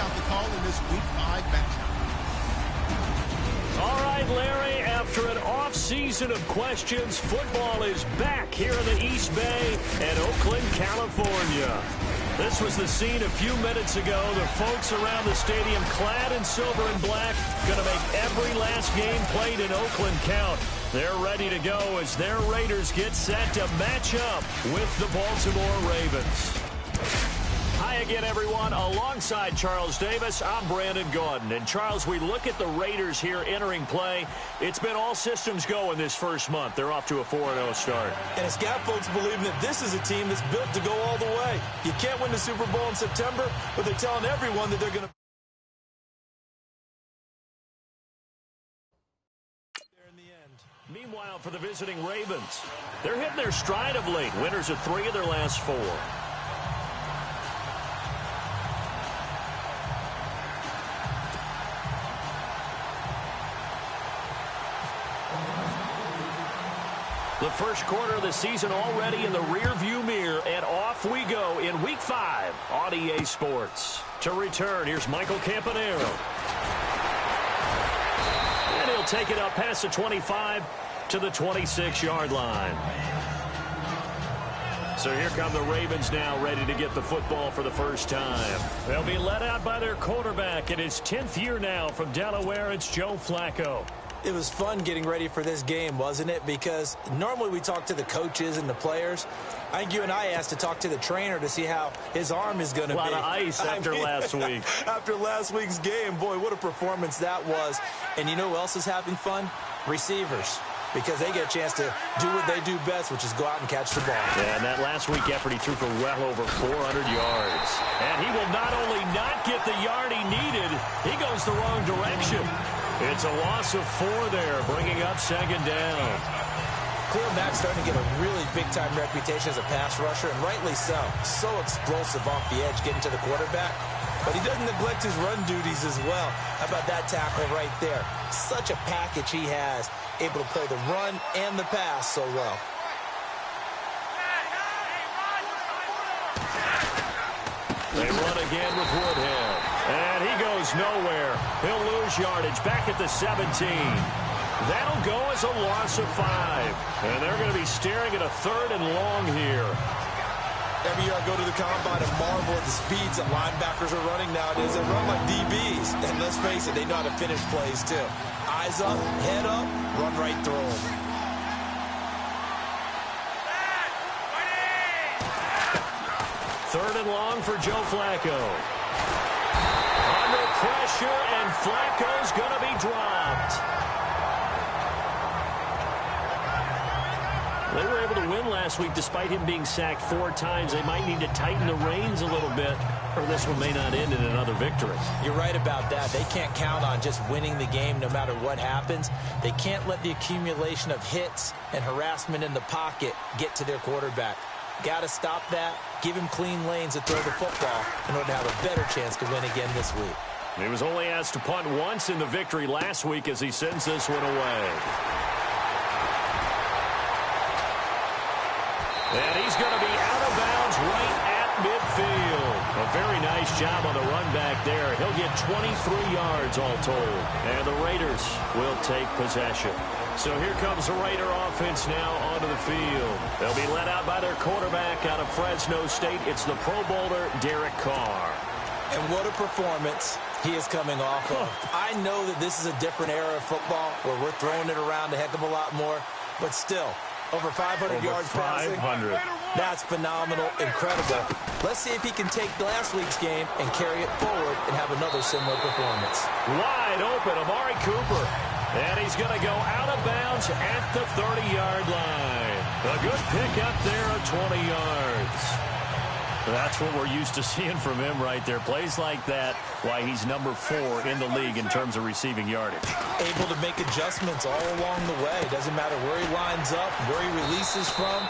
out the call in this Week 5 matchup. All right, Larry, after an off-season of questions, football is back here in the East Bay and Oakland, California. This was the scene a few minutes ago. The folks around the stadium clad in silver and black going to make every last game played in Oakland count. They're ready to go as their Raiders get set to match up with the Baltimore Ravens. Hi again, everyone. Alongside Charles Davis, I'm Brandon Gaudin. And, Charles, we look at the Raiders here entering play. It's been all systems go in this first month. They're off to a 4-0 start. And it's got folks believing that this is a team that's built to go all the way. You can't win the Super Bowl in September, but they're telling everyone that they're going to... Meanwhile, for the visiting Ravens, they're hitting their stride of late. Winners of 3 of their last 4. The first quarter of the season already in the rearview mirror, and off we go in Week 5 on EA Sports. To return, here's Michael Campanaro. And he'll take it up past the 25 to the 26-yard line. So here come the Ravens now, ready to get the football for the first time. They'll be led out by their quarterback in his 10th year now from Delaware. It's Joe Flacco. It was fun getting ready for this game, wasn't it? Because normally we talk to the coaches and the players. I think you and I asked to talk to the trainer to see how his arm is going to be. A lot of ice after last week. After last week's game, boy, what a performance that was. And you know who else is having fun? Receivers. Because they get a chance to do what they do best, which is go out and catch the ball. Yeah, and that last week effort, he threw for well over 400 yards. And he will not only not get the yard he needed, he goes the wrong direction. It's a loss of 4 there, bringing up second down. Quarterback's starting to get a really big-time reputation as a pass rusher, and rightly so. So explosive off the edge getting to the quarterback. But he doesn't neglect his run duties as well. How about that tackle right there? Such a package he has, able to play the run and the pass so well. They run again with Woodhead. And he goes nowhere. He'll lose yardage back at the 17. That'll go as a loss of 5. And they're going to be staring at a 3rd and long here. Every year I go to the combine and marvel at the speeds that linebackers are running nowadays. They run like DBs. And let's face it, they know how to finish plays too. Eyes up, head up, run right through them. Third and long for Joe Flacco. Under pressure, and Flacco's going to be dropped. They were able to win last week despite him being sacked 4 times. They might need to tighten the reins a little bit, or this one may not end in another victory. You're right about that. They can't count on just winning the game no matter what happens. They can't let the accumulation of hits and harassment in the pocket get to their quarterback. Got to stop that, give him clean lanes to throw the football in order to have a better chance to win again this week. He was only asked to punt once in the victory last week as he sends this one away. And he's going to be out of bounds right at midfield. A very nice job on the run back there. He'll get 23 yards all told. And the Raiders will take possession. So here comes the Raider offense now onto the field. They'll be led out by their quarterback out of Fresno State. It's the Pro Bowler, Derek Carr. And what a performance he is coming off of. I know that this is a different era of football where we're throwing it around a heck of a lot more, but still, over 500 yards passing. That's phenomenal, incredible. Let's see if he can take last week's game and carry it forward and have another similar performance. Wide open, Amari Cooper. And he's going to go out of bounds at the 30-yard line. A good pick up there of 20 yards. That's what we're used to seeing from him right there. Plays like that, why he's number 4 in the league in terms of receiving yardage. Able to make adjustments all along the way. Doesn't matter where he lines up, where he releases from.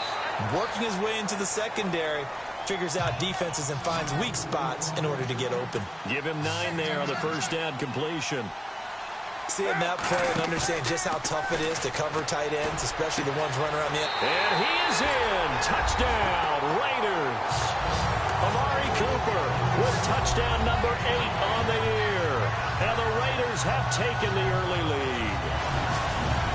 Working his way into the secondary. Figures out defenses and finds weak spots in order to get open. Give him 9 there on the first down completion. Seeing that play and understand just how tough it is to cover tight ends, especially the ones running around the end. And he is in. Touchdown, Raiders. Amari Cooper with touchdown number 8 on taken the early lead.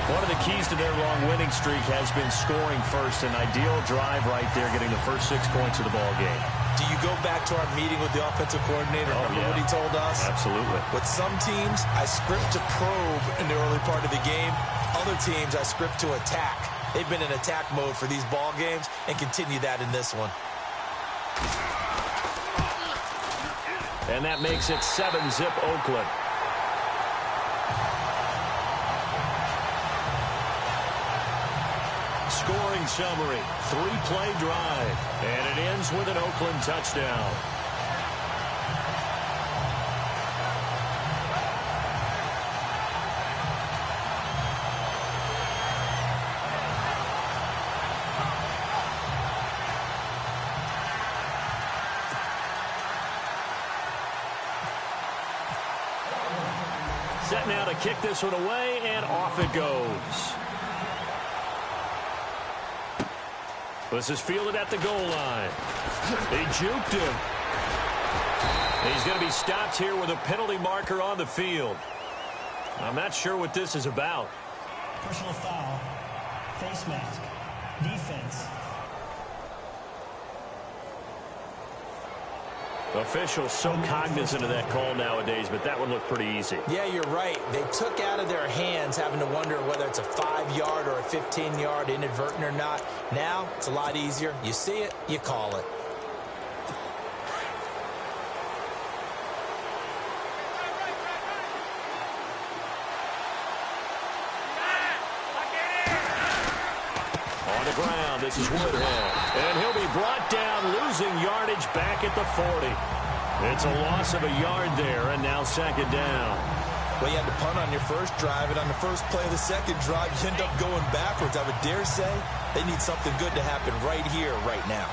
One of the keys to their long winning streak has been scoring first. An ideal drive right there, getting the first 6 points of the ball game. Do you go back to our meeting with the offensive coordinator? Remember what he told us? Absolutely. With some teams, I script to probe in the early part of the game. Other teams, I script to attack. They've been in attack mode for these ball games and continue that in this one. And that makes it 7-zip Oakland. Scoring summary, 3-play drive, and it ends with an Oakland touchdown. Set now to kick this one away, and off it goes. This is fielded at the goal line. They juked him. He's going to be stopped here with a penalty marker on the field. I'm not sure what this is about. Personal foul. Face mask. Defense. Officials so cognizant of that call nowadays, but that one looked pretty easy. Yeah, you're right. They took out of their hands having to wonder whether it's a 5-yard or a 15-yard inadvertent or not. Now, it's a lot easier. You see it, you call it. On the ground, this is Woodhead. And he'll be brought down, losing yardage back at the 40. It's a loss of a yard there, and now second down. Well, you had to punt on your first drive, and on the first play of the second drive, you end up going backwards. I would dare say they need something good to happen right here, right now.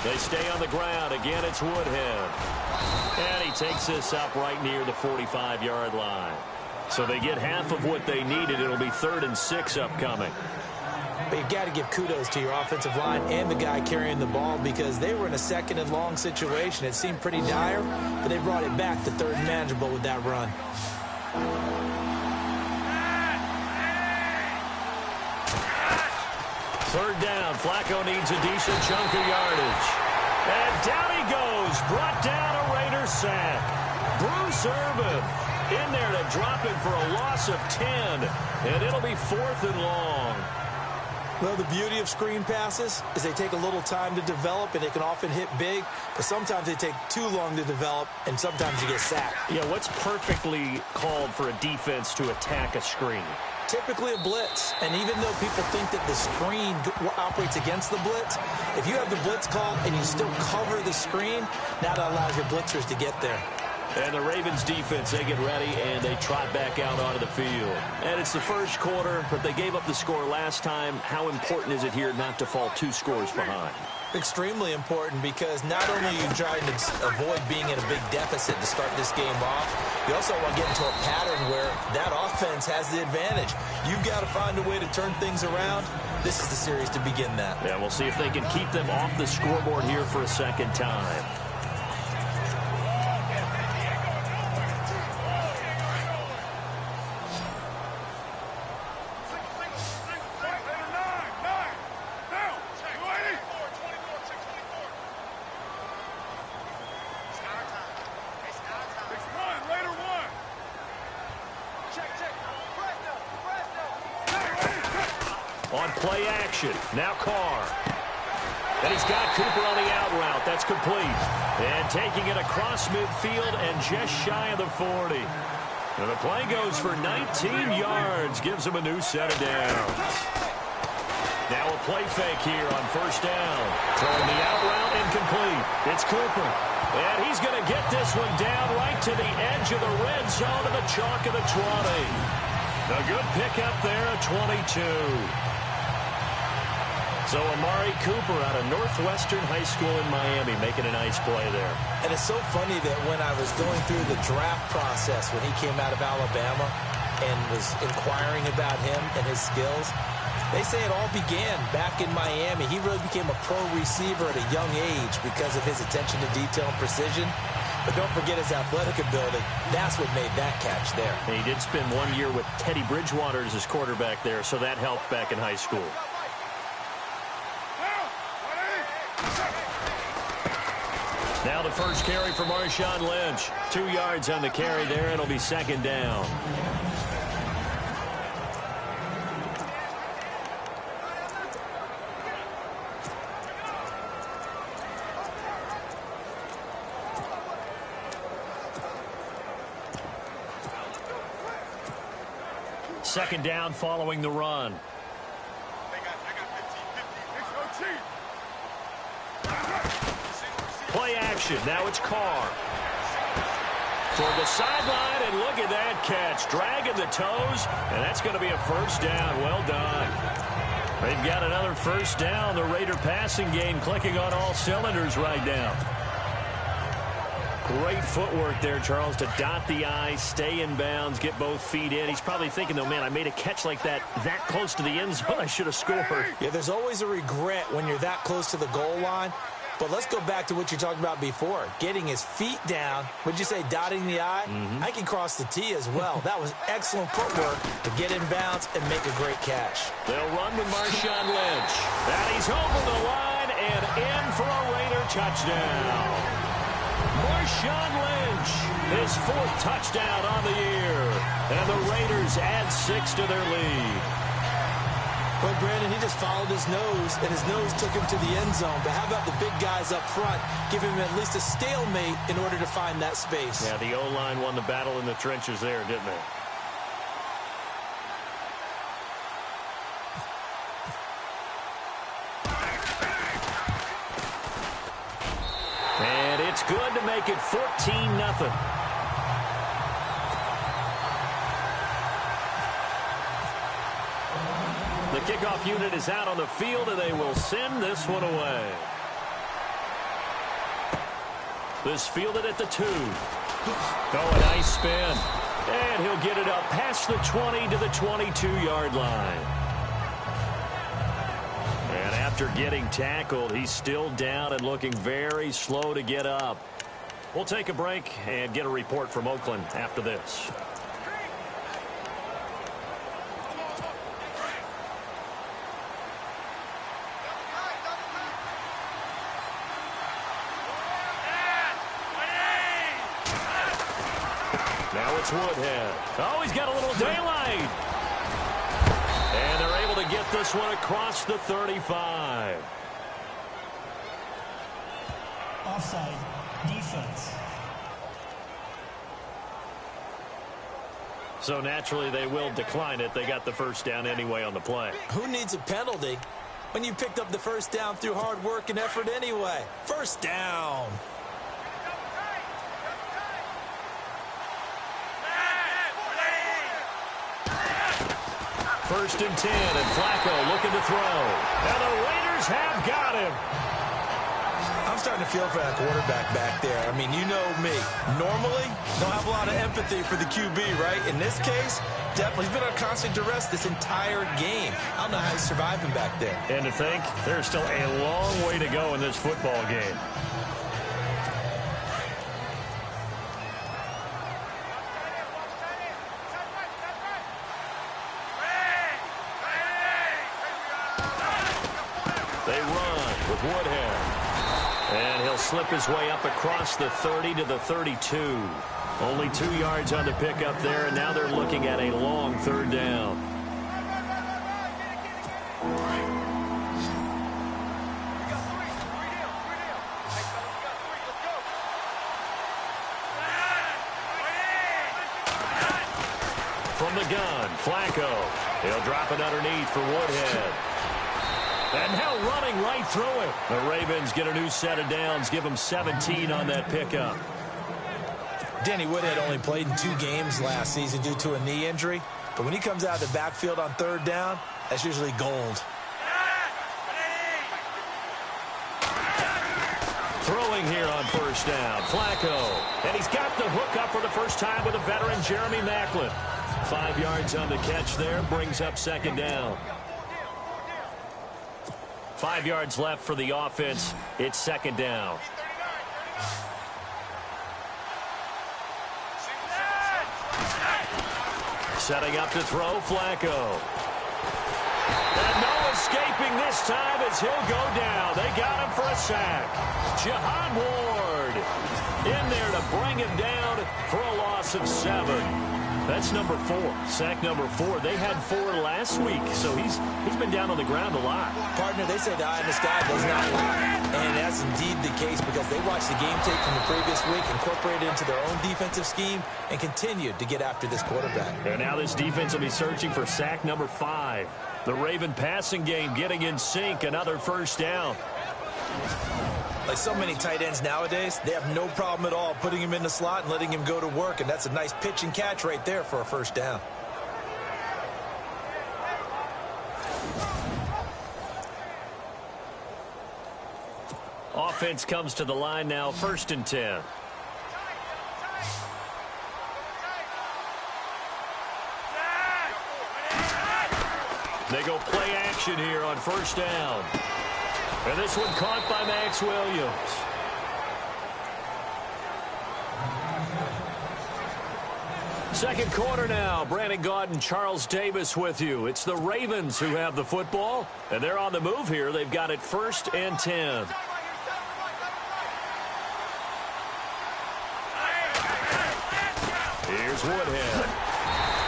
They stay on the ground. Again, it's Woodhead. And he takes this up right near the 45-yard line. So they get half of what they needed. It'll be 3rd and 6 upcoming. But you've got to give kudos to your offensive line and the guy carrying the ball because they were in a 2nd and long situation. It seemed pretty dire, but they brought it back to 3rd and manageable with that run. Third down. Flacco needs a decent chunk of yardage. And down he goes. Brought down a Raider sack. Bruce Irvin in there to drop him for a loss of 10. And it'll be 4th and long. Well, the beauty of screen passes is they take a little time to develop, and they can often hit big, but sometimes they take too long to develop, and sometimes you get sacked. Yeah, what's perfectly called for a defense to attack a screen? Typically a blitz, and even though people think that the screen operates against the blitz, if you have the blitz call and you still cover the screen, now that allows your blitzers to get there. And the Ravens defense, they get ready, and they trot back out onto the field. And it's the first quarter, but they gave up the score last time. How important is it here not to fall 2 scores behind? Extremely important because not only are you trying to avoid being in a big deficit to start this game off, you also want to get into a pattern where that offense has the advantage. You've got to find a way to turn things around. This is the series to begin that. Yeah, we'll see if they can keep them off the scoreboard here for a second time. On play action, now Carr. And he's got Cooper on the out route. That's complete. And taking it across midfield and just shy of the 40. And the play goes for 19 yards. Gives him a new set of downs. Now a play fake here on first down. Throwing the out route incomplete. It's Cooper. And he's going to get this one down right to the edge of the red zone to the chalk of the 20. A good pickup there at 22. So Amari Cooper out of Northwestern High School in Miami making a nice play there. And it's so funny that when I was going through the draft process when he came out of Alabama, and was inquiring about him and his skills. They say it all began back in Miami. He really became a pro receiver at a young age because of his attention to detail and precision. But don't forget his athletic ability. That's what made that catch there. And he did spend 1 year with Teddy Bridgewater as his quarterback there, so that helped back in high school. Now the first carry for Marshawn Lynch. 2 yards on the carry there. It'll be second down. Second down following the run. Play action. Now it's Carr. Toward the sideline, and look at that catch. Dragging the toes, and that's going to be a first down. Well done. They've got another first down. The Raider passing game clicking on all cylinders right now. Great footwork there, Charles, to dot the I, stay in bounds, get both feet in. He's probably thinking, though, man, I made a catch like that close to the end zone. I should have scored. Yeah, there's always a regret when you're that close to the goal line. But let's go back to what you talked about before, getting his feet down. Would you say dotting the I? I can cross the T as well. That was excellent footwork to get in bounds and make a great catch. They'll run with Marshawn Lynch. And he's over the line and in for a Raider touchdown. Marshawn Lynch, his 4th touchdown on the year. And the Raiders add 6 to their lead. Well, Brandon, he just followed his nose, and his nose took him to the end zone. But how about the big guys up front? Give him at least a stalemate in order to find that space. Yeah, the O-line won the battle in the trenches there, didn't they? And it's good to make it 14-0. The kickoff unit is out on the field, and they will send this one away. This fielded at the 2. Oh, a nice spin. And he'll get it up past the 20 to the 22-yard line. And after getting tackled, he's still down and looking very slow to get up. We'll take a break and get a report from Oakland after this. Now it's Woodhead. Oh, he's got a little daylight. And they're able to get this one across the 35. Offside. Defense. So naturally they will decline it. They got the first down anyway on the play. Who needs a penalty when you picked up the first down through hard work and effort anyway? First down. First and 10, and Flacco looking to throw. And the Raiders have got him. I'm starting to feel for that quarterback back there. I mean, you know me. Normally, don't have a lot of empathy for the QB, right? In this case, definitely. He's been on constant duress this entire game. I don't know how he's surviving back there. And to think, there's still a long way to go in this football game. They run with Woodhead. And he'll slip his way up across the 30 to the 32. Only 2 yards on the pickup there, and now they're looking at a long third down. From the gun, Flacco. He'll drop it underneath for Woodhead. And now running right through it. The Ravens get a new set of downs, give them 17 on that pickup. Danny Woodhead only played in 2 games last season due to a knee injury. But when he comes out of the backfield on third down, that's usually gold. Throwing here on first down, Flacco. And he's got the hook up for the first time with a veteran, Jeremy Maclin. 5 yards on the catch there, brings up second down. 5 yards left for the offense. It's second down. Setting up to throw, Flacco. And no escaping this time as he'll go down. They got him for a sack. Jihad Ward in there to bring him down for a loss of 7. That's number 4. Sack number 4. They had 4 last week, so he's been down on the ground a lot. Partner, they say the eye in the sky does not lie. And that's indeed the case because they watched the game tape from the previous week, incorporated it into their own defensive scheme, and continued to get after this quarterback. And now this defense will be searching for sack number 5. The Raven passing game getting in sync. Another first down. Like so many tight ends nowadays, they have no problem at all putting him in the slot and letting him go to work, and that's a nice pitch and catch right there for a first down. Offense comes to the line now, 1st and 10. They go play action here on 1st down. And this one caught by Max Williams. Second quarter now. Brandon Gaudin and Charles Davis with you. It's the Ravens who have the football, and they're on the move here. They've got it 1st and 10. Here's Woodhead.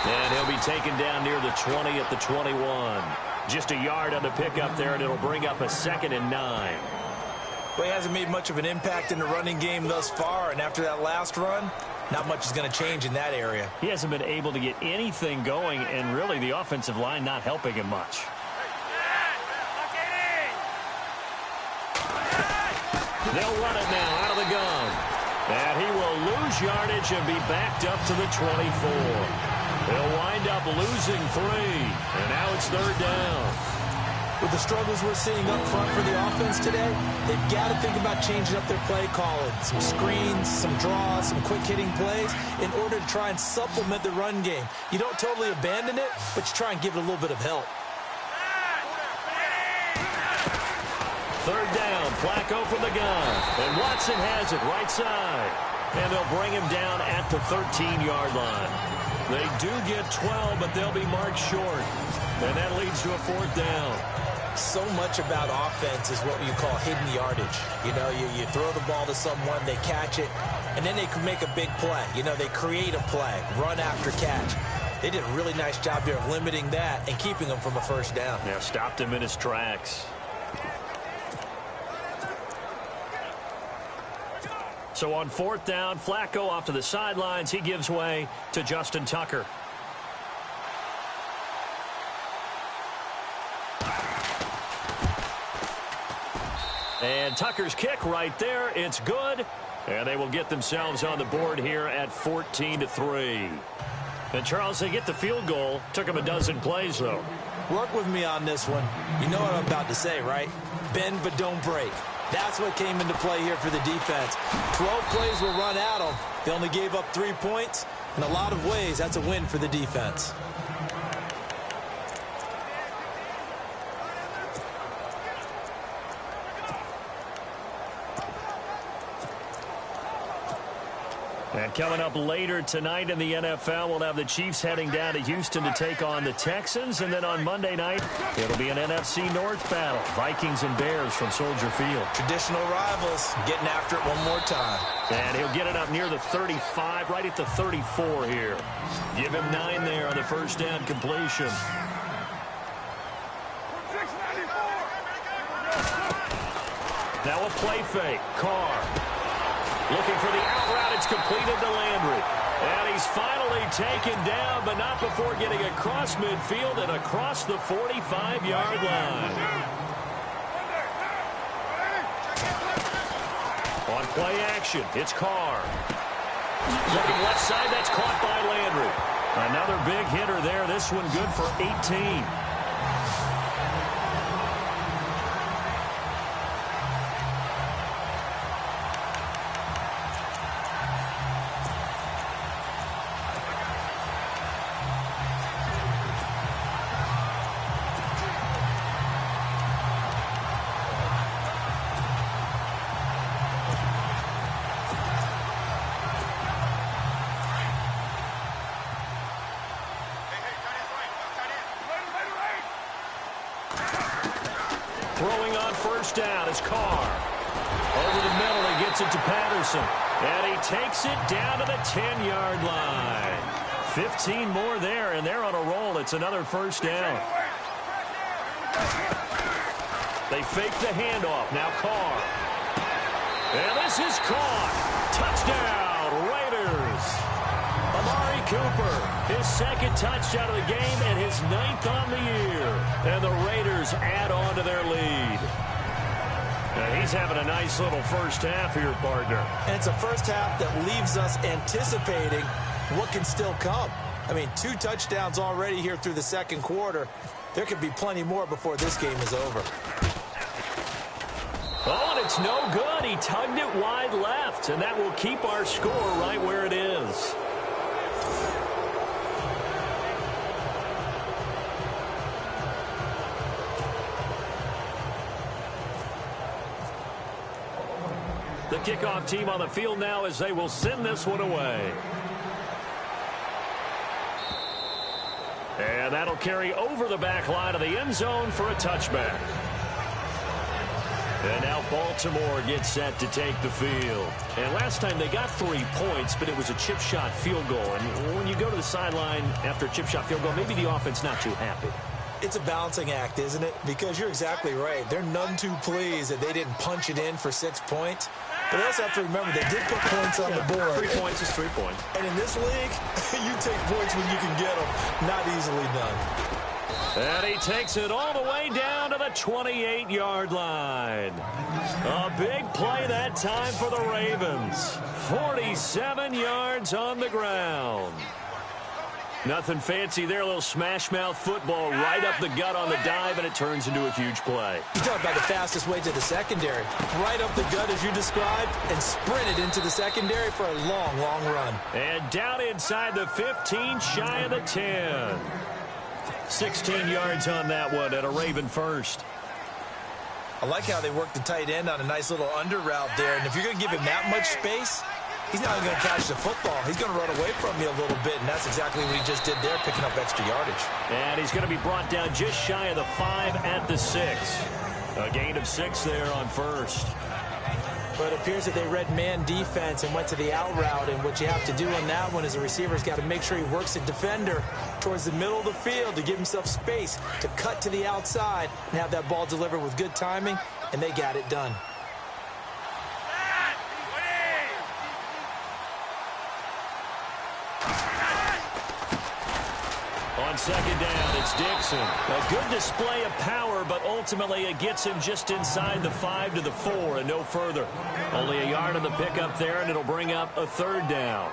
And he'll be taken down near the 20 at the 21. Just a yard on the pickup there, and it'll bring up a 2nd and 9. Well, he hasn't made much of an impact in the running game thus far, and after that last run, not much is going to change in that area. He hasn't been able to get anything going, and really the offensive line not helping him much. They'll run it now out of the gun. And he will lose yardage and be backed up to the 24. They'll wind up losing 3, and now it's 3rd down. With the struggles we're seeing up front for the offense today, they've got to think about changing up their play calling. Some screens, some draws, some quick-hitting plays in order to try and supplement the run game. You don't totally abandon it, but you try and give it a little bit of help. 3rd down, Flacco from the gun. And Watson has it right side. And they'll bring him down at the 13-yard line. They do get 12, but they'll be marked short. And that leads to a 4th down. So much about offense is what you call hidden yardage. You know, you throw the ball to someone, they catch it, and then they can make a big play. You know, they create a play, run after catch. They did a really nice job there of limiting that and keeping him from a 1st down. Yeah, stopped him in his tracks. So on 4th down, Flacco off to the sidelines. He gives way to Justin Tucker. And Tucker's kick right there. It's good. And they will get themselves on the board here at 14-3. And Charles, they get the field goal. Took them a dozen plays, though. Work with me on this one. You know what I'm about to say, right? Bend but don't break. That's what came into play here for the defense. 12 plays were run at them. They only gave up 3 points. In a lot of ways, that's a win for the defense. And coming up later tonight in the NFL, we'll have the Chiefs heading down to Houston to take on the Texans. And then on Monday night, it'll be an NFC North battle. Vikings and Bears from Soldier Field. Traditional rivals getting after it one more time. And he'll get it up near the 35, right at the 34 here. Give him 9 there on the 1st down completion. Now a play fake. Carr. Looking for the out route. It's completed to Landry. And he's finally taken down, but not before getting across midfield and across the 45-yard line. On play action, it's Carr. Looking left side, that's caught by Landry. Another big hitter there. This one good for 18. throwing on first down is Carr. Over the middle, he gets it to Patterson. And he takes it down to the 10-yard line. 15 more there, and they're on a roll. It's another first down. They fake the handoff. Now Carr. And this is caught. Touchdown, Raiders. Amari Cooper, his second touchdown of the game and his 9th on the year. And the Raiders add on to their lead. And he's having a nice little first half here, partner. And it's a first half that leaves us anticipating what can still come. I mean, 2 touchdowns already here through the second quarter. There could be plenty more before this game is over. Oh, and it's no good. He tugged it wide left, and that will keep our score right where it is. The kickoff team on the field now as they will send this one away. And that'll carry over the back line of the end zone for a touchback. And now Baltimore gets set to take the field. And last time they got 3 points, but it was a chip shot field goal. And when you go to the sideline after a chip shot field goal, maybe the offense not too happy. It's a balancing act, isn't it? Because you're exactly right. They're none too pleased that they didn't punch it in for 6 points. But they also have to remember they did put points on the board. 3 points is 3 points. And in this league, you take points when you can get them. Not easily done. And he takes it all the way down to the 28-yard line. A big play that time for the Ravens. 47 yards on the ground. Nothing fancy there. A little smash-mouth football right up the gut on the dive, and it turns into a huge play. You talk about the fastest way to the secondary. Right up the gut, as you described, and sprinted into the secondary for a long, long run. And down inside the 15, shy of the 10. 16 yards on that one at a Raven first. I like how they work the tight end on a nice little under route there. And if you're going to give him that much space, he's not going to catch the football. He's going to run away from you a little bit, and that's exactly what he just did there, picking up extra yardage. And he's going to be brought down just shy of the 5 at the 6. A gain of 6 there on first. But it appears that they read man defense and went to the out route, and what you have to do on that one is the receiver's got to make sure he works the defender towards the middle of the field to give himself space to cut to the outside and have that ball delivered with good timing, and they got it done. On second down, it's Dixon. A good display of power, but ultimately it gets him just inside the 5 to the 4 and no further. Only a yard on the pickup there, and it'll bring up a 3rd down.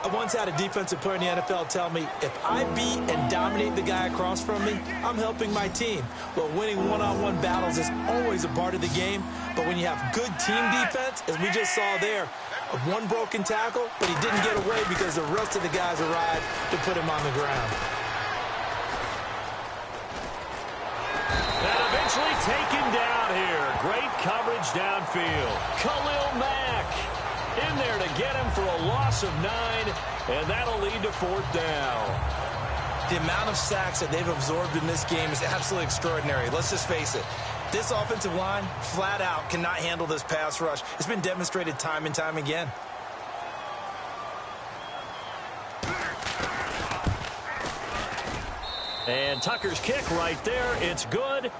I once had a defensive player in the NFL tell me, if I beat and dominate the guy across from me, I'm helping my team. Well, winning one-on-one battles is always a part of the game, but when you have good team defense, as we just saw there, one broken tackle, but he didn't get away because the rest of the guys arrived to put him on the ground. And eventually taken down here. Great coverage downfield. Khalil Mack in there to get him for a loss of 9, and that'll lead to 4th down. The amount of sacks that they've absorbed in this game is absolutely extraordinary. Let's just face it. This offensive line, flat out, cannot handle this pass rush. It's been demonstrated time and time again. And Tucker's kick right there. It's good.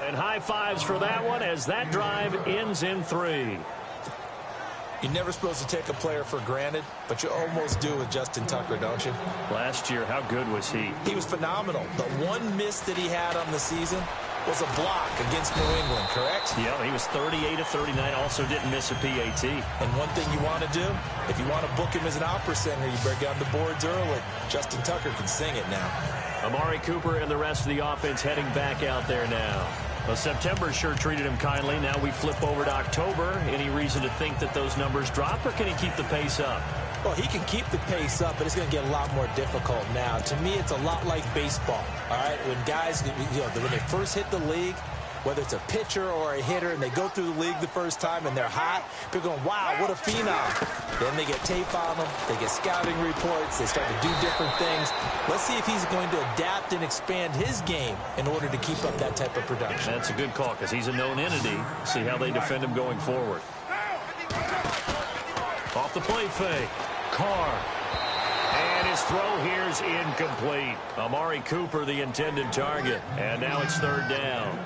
And high fives for that one as that drive ends in 3. You're never supposed to take a player for granted, but you almost do with Justin Tucker, don't you? Last year, how good was he? He was phenomenal. The one miss that he had on the season was a block against New England, correct? Yeah, he was 38 of 39, also didn't miss a PAT. And one thing you want to do, if you want to book him as an opera singer, you better get on the boards early. Justin Tucker can sing it now. Amari Cooper and the rest of the offense heading back out there now. Well, September sure treated him kindly. Now we flip over to October. Any reason to think that those numbers drop, or can he keep the pace up? Well, he can keep the pace up, but it's going to get a lot more difficult now. To me, it's a lot like baseball, all right? When guys, when they first hit the league, whether it's a pitcher or a hitter, and they go through the league the first time and they're hot, people are going, wow, what a phenom. Then they get tape on them, they get scouting reports, they start to do different things. Let's see if he's going to adapt and expand his game in order to keep up that type of production. That's a good call because he's a known entity. See how they defend him going forward. Off the play fake. Carr. And his throw here is incomplete. Amari Cooper, the intended target. And now it's third down.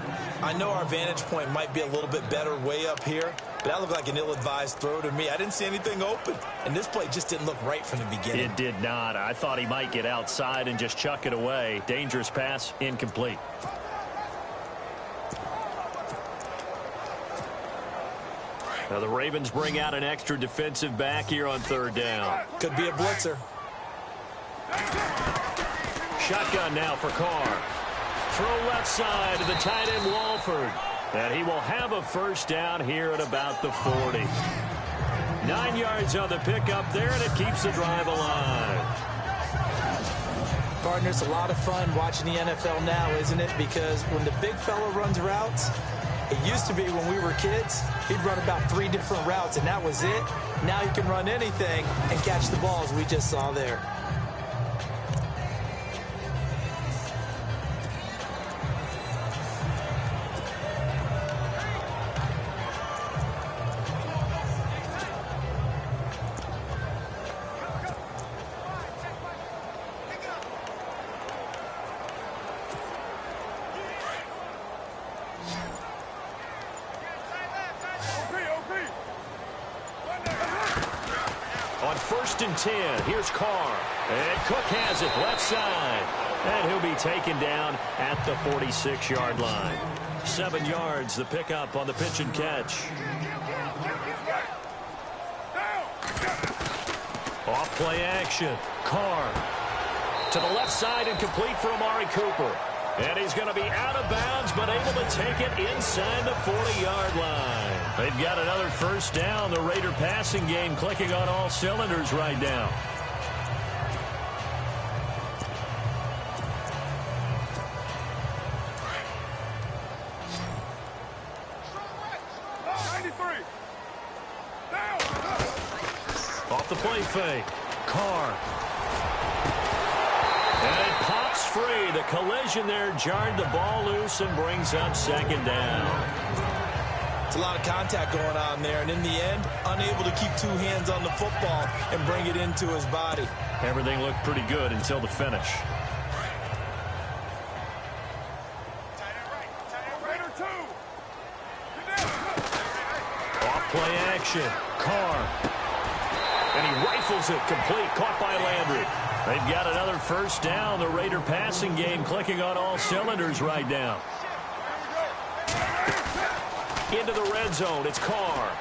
I know our vantage point might be a little bit better way up here, but that looked like an ill-advised throw to me. I didn't see anything open, and this play just didn't look right from the beginning. It did not. I thought he might get outside and just chuck it away. Dangerous pass, incomplete. Now the Ravens bring out an extra defensive back here on third down. Could be a blitzer. Shotgun now for Carr. Throw left side to the tight end Walford. And he will have a first down here at about the 40. 9 yards on the pickup there, and it keeps the drive alive. Partner, it's a lot of fun watching the NFL now, isn't it? Because when the big fella runs routes, it used to be when we were kids, he'd run about 3 different routes, and that was it. Now he can run anything and catch the balls we just saw there. On 1st and 10, here's Carr. And Cook has it left side. And he'll be taken down at the 46-yard line. 7 yards, the pickup on the pitch and catch. Off play action. Carr to the left side and complete for Amari Cooper. And he's going to be out of bounds, but able to take it inside the 40-yard line. They've got another first down. The Raider passing game clicking on all cylinders right now. Off the play fake. Carr. And it pops free. The collision there jarred the ball loose and brings up second down. It's a lot of contact going on there, and in the end, unable to keep 2 hands on the football and bring it into his body. Everything looked pretty good until the finish. Off play action. Carr. And he rifles it complete. Caught by Landry. They've got another first down. The Raider passing game clicking on all cylinders right now. Into the red zone. It's Carr.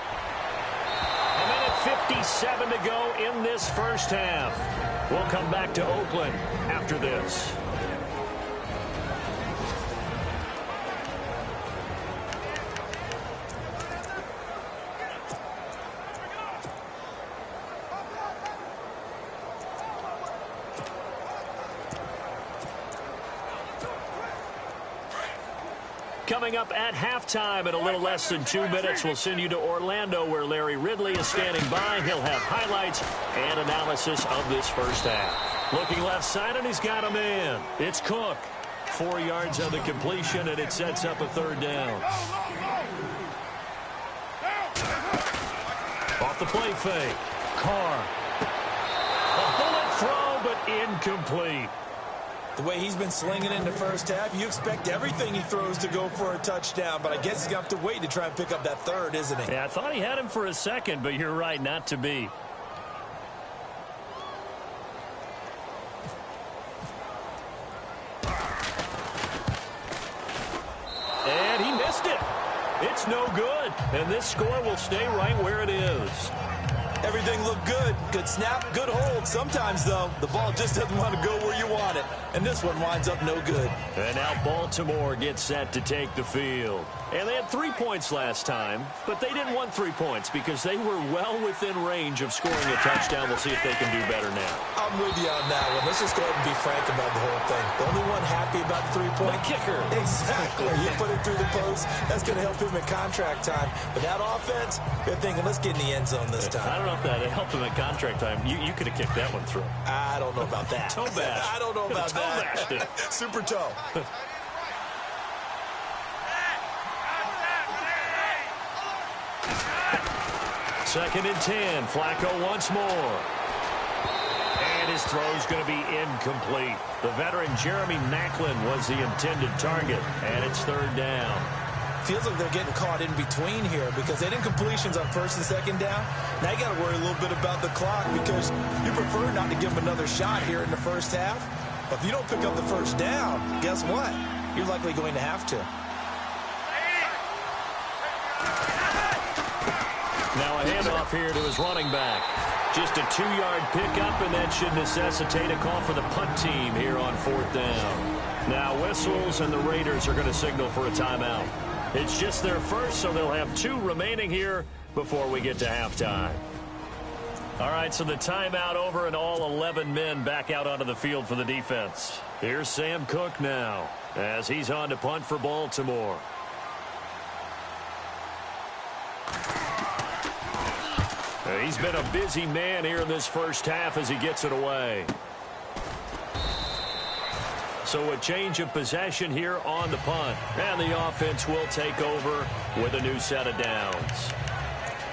A minute 57 to go in this first half. We'll come back to Oakland after this. Coming up at halftime in a little less than 2 minutes, we'll send you to Orlando where Larry Ridley is standing by. He'll have highlights and analysis of this first half. Looking left side, and he's got a man. It's Cook. 4 yards on the completion, and it sets up a third down. Off the play fake. Carr. A bullet throw, but incomplete. The way he's been slinging in the first half, you expect everything he throws to go for a touchdown, but I guess he's going to have to wait to try and pick up that third, isn't he? Yeah, I thought he had him for a second, but you're right, not to be. And he missed it. It's no good, and this score will stay right where it is. Everything looked good. Good snap, good hold. Sometimes, though, the ball just doesn't want to go where you want it. And this one winds up no good. And now Baltimore gets set to take the field. And they had 3 points last time, but they didn't want 3 points because they were well within range of scoring a touchdown. We'll see if they can do better now. I'm with you on that one. Let's just go ahead and be frank about the whole thing. The only one happy about the three-point kicker. Exactly. You put it through the post. That's going to help him in contract time. But that offense, they're thinking, let's get in the end zone this time. I don't know if that helped him in contract time. You could have kicked that one through. I don't know about that. Toe bash. I don't know about toe that. Bashed it. Super toe. Second and 10. Flacco once more. And his throw's going to be incomplete. The veteran Jeremy Maclin was the intended target, and it's third down. Feels like they're getting caught in between here because they did incompletions on first and second down. Now you got to worry a little bit about the clock because you prefer not to give them another shot here in the first half. But if you don't pick up the first down, guess what? You're likely going to have to. Now a handoff here to his running back. Just a 2-yard pickup, and that should necessitate a call for the punt team here on fourth down. Now whistles, and the Raiders are going to signal for a timeout. It's just their first, so they'll have 2 remaining here before we get to halftime. All right, so the timeout over, and all 11 men back out onto the field for the defense. Here's Sam Cook now as he's on to punt for Baltimore. He's been a busy man here in this first half as he gets it away. So a change of possession here on the punt. And the offense will take over with a new set of downs.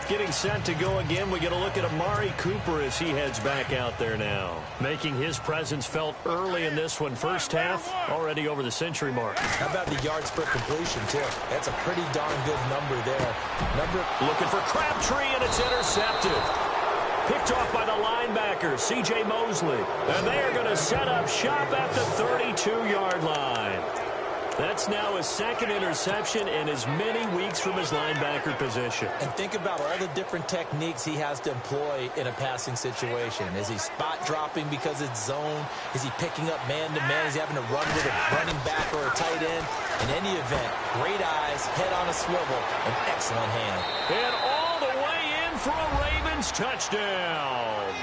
Getting set to go again, we get a look at Amari Cooper as he heads back out there now. Making his presence felt early in this one. First half, already over the century mark. How about the yards per completion, too? That's a pretty darn good number there. Looking for Crabtree, and it's intercepted. Picked off by the linebacker, C.J. Mosley. And they are going to set up shop at the 32-yard line. That's now his second interception in as many weeks from his linebacker position. And think about all the different techniques he has to employ in a passing situation. Is he spot dropping because it's zone? Is he picking up man-to-man? Is he having to run with a running back or a tight end? In any event, great eyes, head on a swivel, and excellent hand. And all the way in for a Ravens touchdown.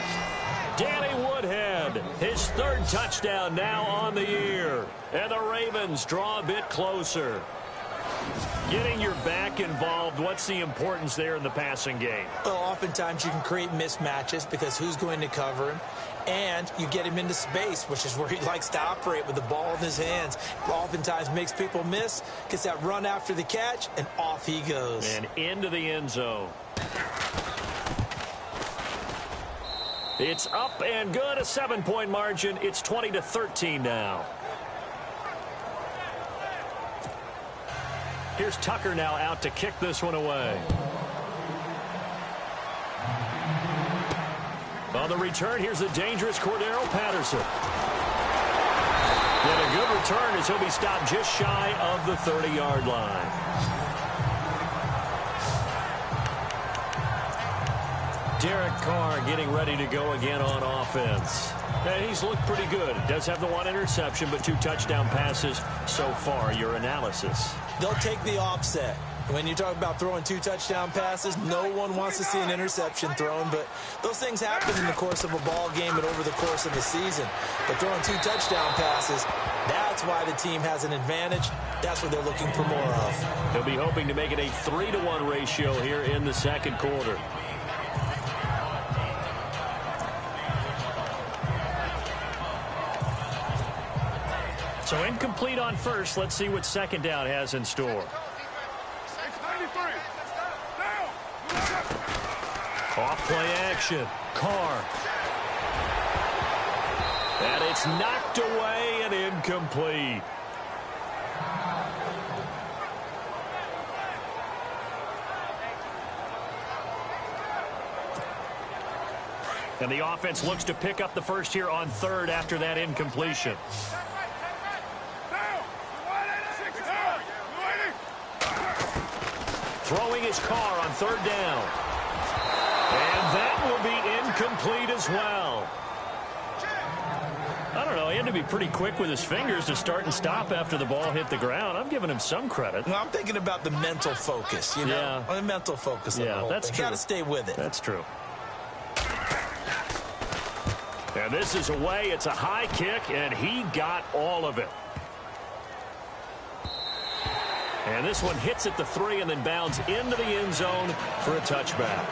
Danny Woodhead, his third touchdown now on the year. And the Ravens draw a bit closer. Getting your back involved, what's the importance there in the passing game? Well, oftentimes you can create mismatches because who's going to cover him? And you get him into space, which is where he likes to operate with the ball in his hands. Oftentimes makes people miss, gets that run after the catch, and off he goes. And into the end zone. It's up and good, a 7-point margin. It's 20-13 now. Here's Tucker now out to kick this one away. On the return, here's the dangerous Cordero Patterson. And a good return as he'll be stopped just shy of the 30-yard line. Derek Carr getting ready to go again on offense. And he's looked pretty good. Does have the 1 interception, but 2 touchdown passes so far. Your analysis. They'll take the offset. When you talk about throwing 2 touchdown passes, no one wants to see an interception thrown, but those things happen in the course of a ball game and over the course of a season. But throwing 2 touchdown passes, that's why the team has an advantage. That's what they're looking for more of. They'll be hoping to make it a 3-to-1 ratio here in the second quarter. So incomplete on first. Let's see what second down has in store. Off play action. Carr. And it's knocked away and incomplete. And the offense looks to pick up the first here on third after that incompletion. Throwing his Carr on third down. And that will be incomplete as well. I don't know. He had to be pretty quick with his fingers to start and stop after the ball hit the ground. I'm giving him some credit. Well, I'm thinking about the mental focus, you know? Yeah. The mental focus of the whole that's thing. true. Got to stay with it. That's true. And this is away. It's a high kick, and he got all of it. And this one hits at the 3 and then bounds into the end zone for a touchback.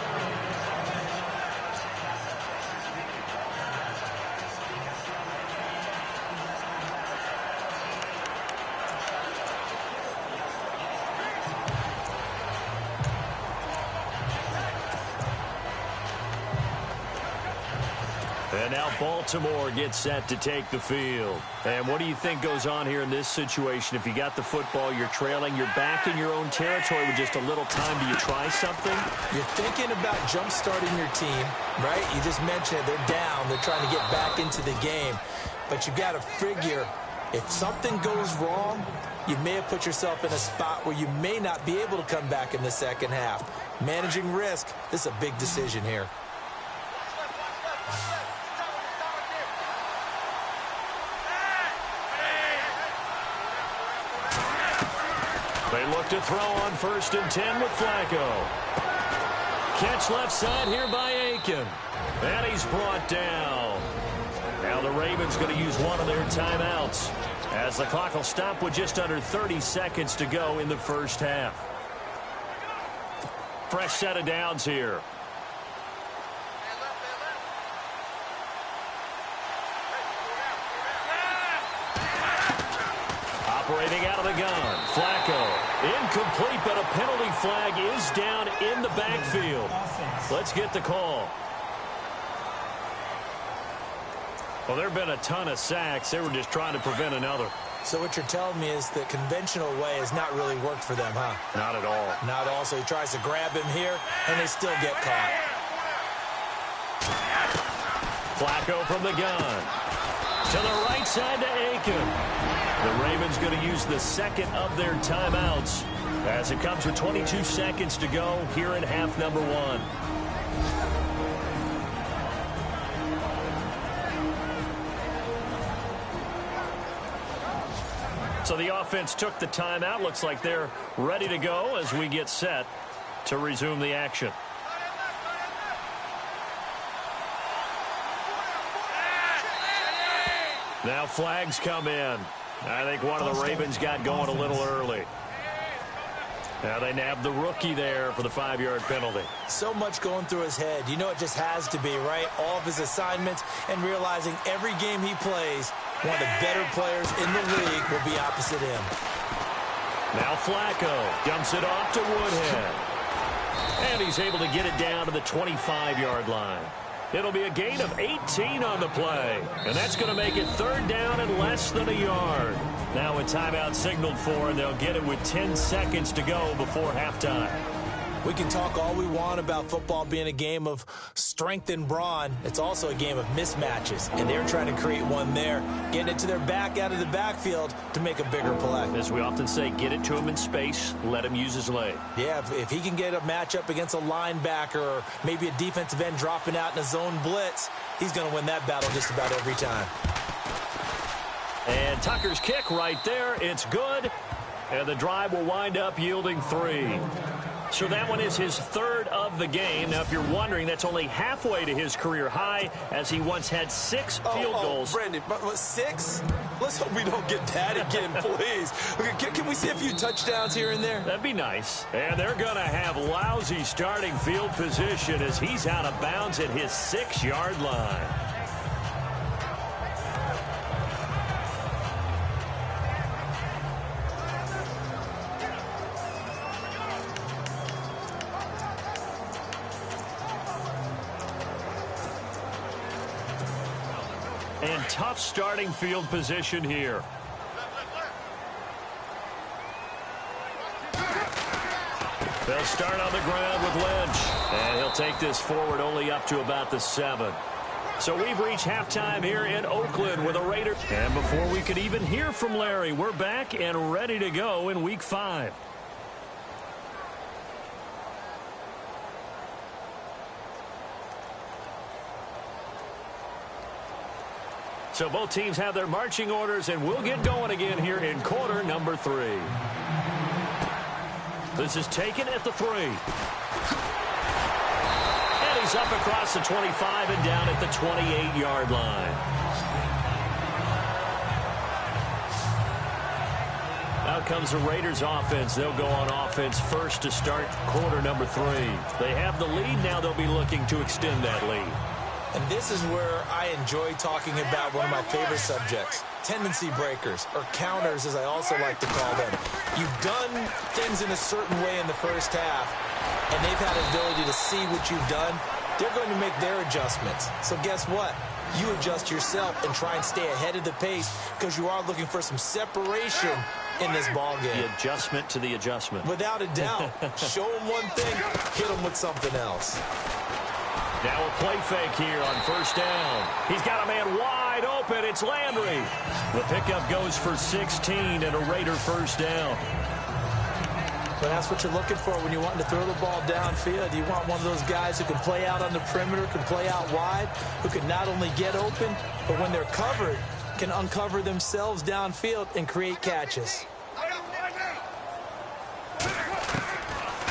And now Baltimore gets set to take the field. And what do you think goes on here in this situation? If you got the football, you're trailing, you're back in your own territory with just a little time. Do you try something? You're thinking about jump-starting your team, right? You just mentioned it. They're down. They're trying to get back into the game. But you got to figure, if something goes wrong, you may have put yourself in a spot where you may not be able to come back in the second half. Managing risk, this is a big decision here. They look to throw on 1st and 10 with Flacco. Catch left side here by Aiken. And he's brought down. Now the Ravens going to use one of their timeouts, as the clock will stop with just under 30 seconds to go in the first half. Fresh set of downs here. Operating out of the gun, Flacco. Incomplete, but a penalty flag is down in the backfield. Let's get the call. Well, there have been a ton of sacks. They were just trying to prevent another. So what you're telling me is the conventional way has not really worked for them, huh? Not at all. Not all. So he tries to grab him here, and they still get caught. Flacco from the gun. To the right side to Aiken. The Ravens going to use the second of their timeouts as it comes with 22 seconds to go here in half number 1. So the offense took the timeout. Looks like they're ready to go as we get set to resume the action. Now flags come in. I think one of the Ravens got going a little early. Now they nabbed the rookie there for the 5-yard penalty. So much going through his head. You know it just has to be, right? All of his assignments and realizing every game he plays, one of the better players in the league will be opposite him. Now Flacco dumps it off to Woodhead. And he's able to get it down to the 25-yard line. It'll be a gain of 18 on the play. And that's going to make it 3rd down and less than a yard. Now a timeout signaled for, and they'll get it with 10 seconds to go before halftime. We can talk all we want about football being a game of strength and brawn. It's also a game of mismatches, and they're trying to create one there, getting it to their back out of the backfield to make a bigger play. As we often say, get it to him in space, let him use his leg. Yeah, if he can get a matchup against a linebacker or maybe a defensive end dropping out in a zone blitz, he's going to win that battle just about every time. And Tucker's kick right there. It's good. And the drive will wind up yielding 3. So that one is his 3rd of the game. Now, if you're wondering, that's only halfway to his career high, as he once had 6 field goals. Brandon, 6? Let's hope we don't get that again, please. Can we see a few touchdowns here and there? That'd be nice. And they're going to have lousy starting field position as he's out of bounds at his 6-yard line. And tough starting field position here. They'll start on the ground with Lynch. And he'll take this forward only up to about the 7. So we've reached halftime here in Oakland with a Raider. And before we could even hear from Larry, we're back and ready to go in Week 5. So both teams have their marching orders, and we'll get going again here in quarter number 3. This is taken at the 3. And he's up across the 25 and down at the 28-yard line. Now comes the Raiders offense. They'll go on offense first to start quarter number 3. They have the lead. Now they'll be looking to extend that lead. And this is where I enjoy talking about one of my favorite subjects, tendency breakers, or counters as I also like to call them. You've done things in a certain way in the first half, and they've had the ability to see what you've done. They're going to make their adjustments. So guess what? You adjust yourself and try and stay ahead of the pace because you are looking for some separation in this ball game. The adjustment to the adjustment. Without a doubt. Show them one thing, hit them with something else. Now a play fake here on first down. He's got a man wide open. It's Landry. The pickup goes for 16 and a Raider first down. But that's what you're looking for when you're wanting to throw the ball downfield. You want one of those guys who can play out on the perimeter, can play out wide, who can not only get open, but when they're covered, can uncover themselves downfield and create catches.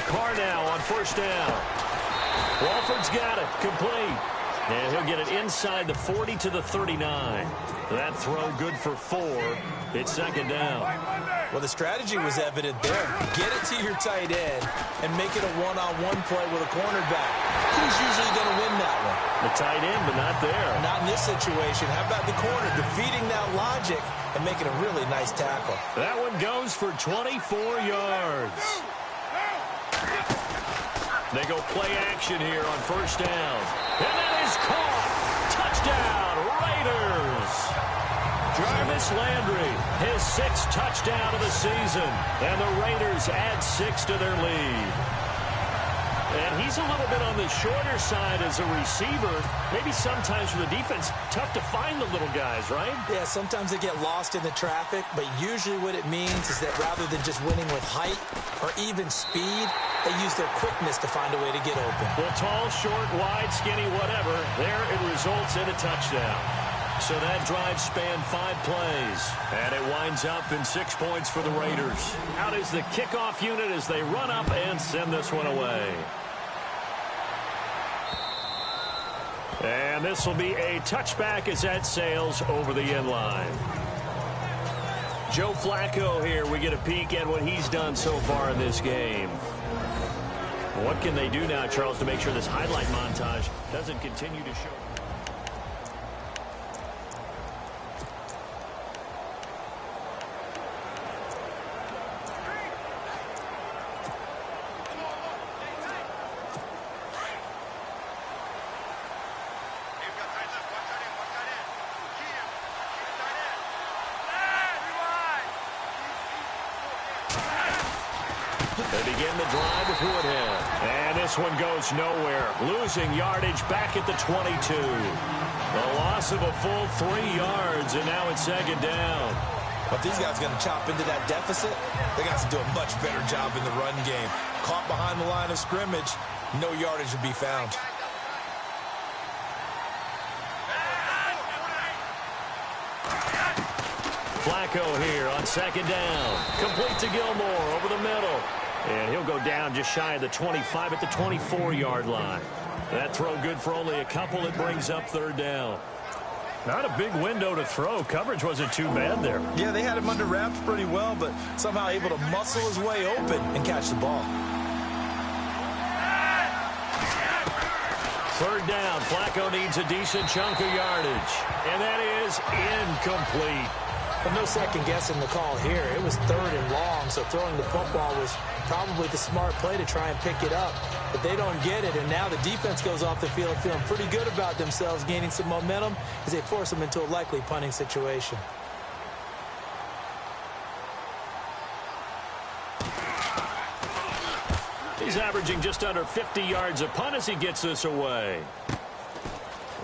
Carr now on first down. Walford's got it. Complete. And he'll get it inside the 40 to the 39. That throw good for 4. It's second down. Well, the strategy was evident there. Get it to your tight end and make it a one-on-one play with a cornerback. Who's usually going to win that one? The tight end, but not there. Not in this situation. How about the corner defeating that logic and making a really nice tackle? That one goes for 24 yards. They go play action here on first down. And that is caught. Touchdown, Raiders. Jarvis Landry, his 6th touchdown of the season. And the Raiders add 6 to their lead. And he's a little bit on the shorter side as a receiver. Maybe sometimes for the defense, tough to find the little guys, right? Yeah, sometimes they get lost in the traffic, but usually what it means is that rather than just winning with height or even speed, they use their quickness to find a way to get open. Well, tall, short, wide, skinny, whatever, there it results in a touchdown. So that drive spanned 5 plays, and it winds up in 6 points for the Raiders. Out is the kickoff unit as they run up and send this one away. And this will be a touchback as that sails over the end line. Joe Flacco here. We get a peek at what he's done so far in this game. What can they do now, Charles, to make sure this highlight montage doesn't continue to show? They begin the drive with Woodhead. And this one goes nowhere. Losing yardage back at the 22. The loss of a full 3 yards, and now it's second down. But these guys are going to chop into that deficit. They're going to have to do a much better job in the run game. Caught behind the line of scrimmage, no yardage to be found. Flacco here on second down. Complete to Gilmore over the middle. And he'll go down just shy of the 25 at the 24-yard line. That throw good for only a couple. It brings up third down. Not a big window to throw. Coverage wasn't too bad there. Yeah, they had him under wraps pretty well, but somehow able to muscle his way open and catch the ball. Third down. Flacco needs a decent chunk of yardage. And that is incomplete. But no second guessing the call here. It was 3rd and long, so throwing the football was probably the smart play to try and pick it up. But they don't get it, and now the defense goes off the field feeling pretty good about themselves, gaining some momentum as they force them into a likely punting situation. He's averaging just under 50 yards a punt as he gets this away.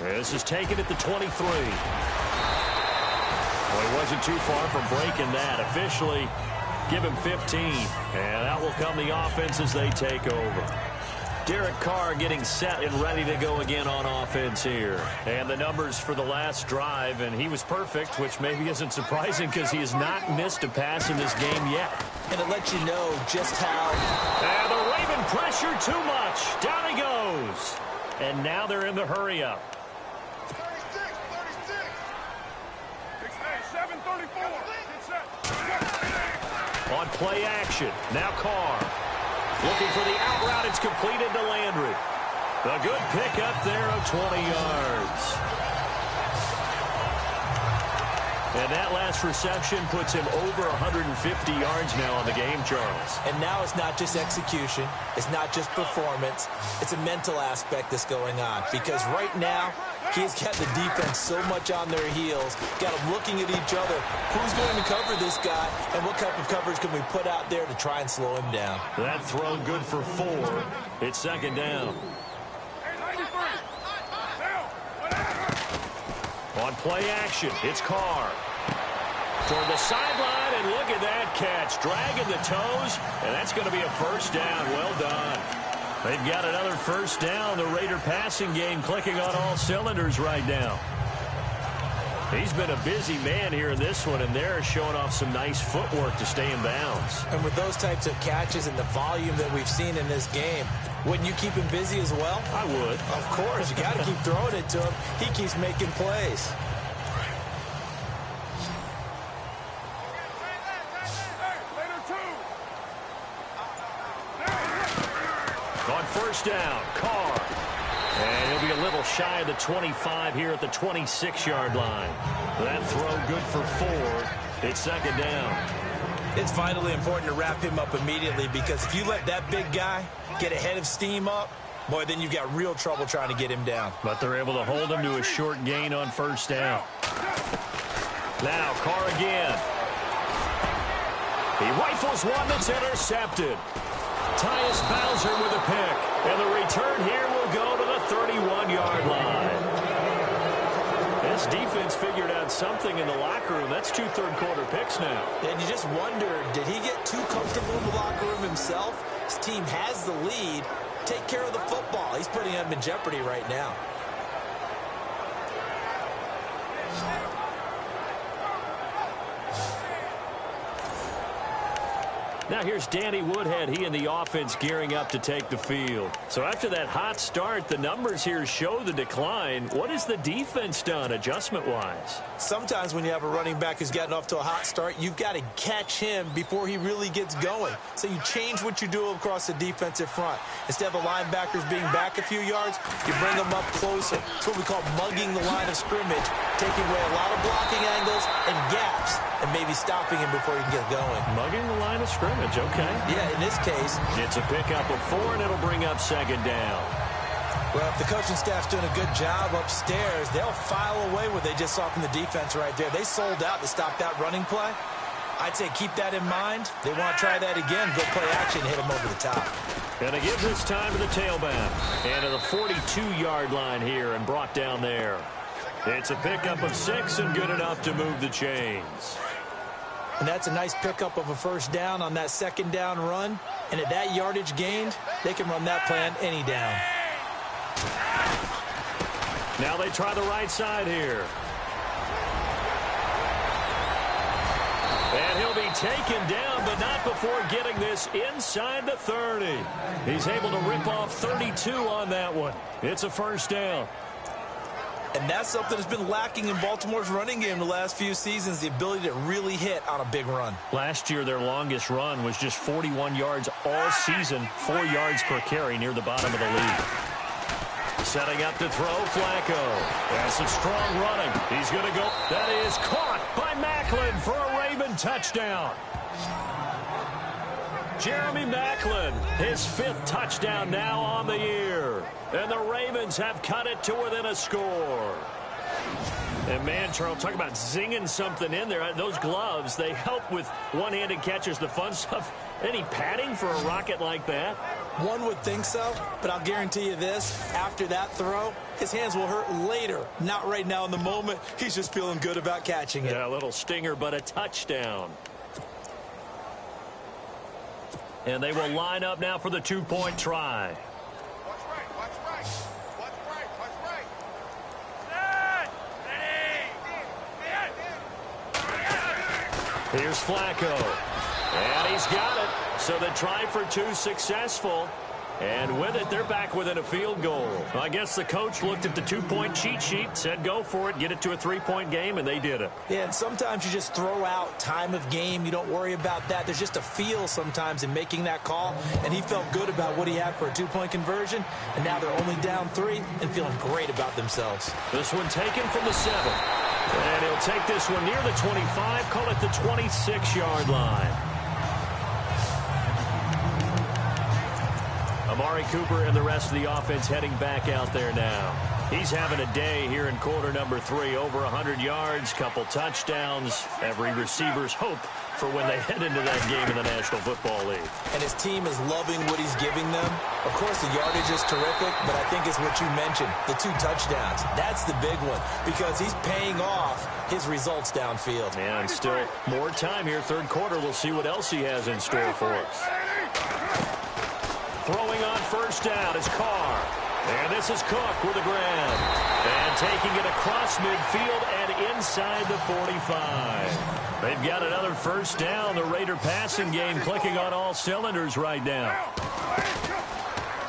This is taken at the 23. Well, he wasn't too far from breaking that. Officially, give him 15. And out will come the offense as they take over. Derek Carr getting set and ready to go again on offense here. And the numbers for the last drive, and he was perfect, which maybe isn't surprising because he has not missed a pass in this game yet. And it lets you know just how... And the Raven pressure too much. Down he goes. And now they're in the hurry-up. 7:34. On play action. Now Carr. Looking for the out route. It's completed to Landry. A good pickup there of 20 yards. And that last reception puts him over 150 yards now on the game, Charles. And now it's not just execution. It's not just performance. It's a mental aspect that's going on. Because right now, he's got the defense so much on their heels, got them looking at each other. Who's going to cover this guy, and what type of coverage can we put out there to try and slow him down? That throw good for 4. It's second down. On play action, it's Carr. Toward the sideline, and look at that catch. Dragging the toes, and that's going to be a first down. Well done. They've got another first down. The Raider passing game clicking on all cylinders right now. He's been a busy man here in this one, and they're showing off some nice footwork to stay in bounds. And with those types of catches and the volume that we've seen in this game, wouldn't you keep him busy as well? I would. Of course. You got to keep throwing it to him. He keeps making plays. On first down, Carr. And he'll be a little shy of the 25 here at the 26-yard line. That throw good for 4. It's second down. It's vitally important to wrap him up immediately, because if you let that big guy get ahead of steam up, boy, then you've got real trouble trying to get him down. But they're able to hold him to a short gain on first down. Now, Carr again. He rifles one that's intercepted. Tyus Bowser with a pick. And the return here will go to the 31-yard line. This defense figured out something in the locker room. That's 2 third-quarter picks now. And you just wonder, did he get too comfortable in the locker room himself? His team has the lead. Take care of the football. He's putting them in jeopardy right now. Now here's Danny Woodhead. He and the offense gearing up to take the field. So after that hot start, the numbers here show the decline. What has the defense done adjustment-wise? Sometimes when you have a running back who's gotten off to a hot start, you've got to catch him before he really gets going. So you change what you do across the defensive front. Instead of the linebackers being back a few yards, you bring them up closer. It's what we call mugging the line of scrimmage, taking away a lot of blocking angles and gaps, and maybe stopping him before he can get going. Mugging the line of scrimmage. Okay. Yeah, in this case, it's a pickup of 4, and it'll bring up second down. Well, if the coaching staff's doing a good job upstairs, they'll file away what they just saw from the defense right there. They sold out to stop that running play. I'd say keep that in mind. They want to try that again. Go play action, hit them over the top. And to give this time to the tailback. And to the 42-yard line here and brought down there. It's a pickup of 6 and good enough to move the chains. And that's a nice pickup of a first down on that second down run. And at that yardage gained, they can run that play on any down. Now they try the right side here. And he'll be taken down, but not before getting this inside the 30. He's able to rip off 32 on that one. It's a first down. And that's something that's been lacking in Baltimore's running game the last few seasons, the ability to really hit on a big run. Last year, their longest run was just 41 yards all season, 4 yards per carry near the bottom of the league. Setting up to throw, Flacco. That's some strong running. He's going to go. That is caught by Maclin for a Raven touchdown. Jeremy Maclin, his 5th touchdown now on the year. And the Ravens have cut it to within a score. And man, Charles, talk about zinging something in there. Those gloves, they help with one-handed catches, the fun stuff. Any padding for a rocket like that? One would think so, but I'll guarantee you this. After that throw, his hands will hurt later. Not right now in the moment. He's just feeling good about catching it. Yeah, a little stinger, but a touchdown. And they will line up now for the 2-point try. Watch right, watch right. Watch right, watch right. Here's Flacco. And he's got it. So the try for 2 successful. And with it, they're back within a field goal. I guess the coach looked at the two-point cheat sheet, said go for it, get it to a three-point game, and they did it. Yeah, and sometimes you just throw out time of game. You don't worry about that. There's just a feel sometimes in making that call, and he felt good about what he had for a two-point conversion, and now they're only down 3 and feeling great about themselves. This one taken from the 7. And he'll take this one near the 25, call it the 26-yard line. Amari Cooper and the rest of the offense heading back out there now. He's having a day here in quarter number 3. Over 100 yards, couple touchdowns. Every receiver's hope for when they head into that game in the National Football League. And his team is loving what he's giving them. Of course, the yardage is terrific, but I think it's what you mentioned, the 2 touchdowns. That's the big one because he's paying off his results downfield. And still more time here, third quarter. We'll see what else he has in store for us. Throwing on first down is Carr. And this is Cook with a grab. And taking it across midfield and inside the 45. They've got another first down. The Raider passing game clicking on all cylinders right now.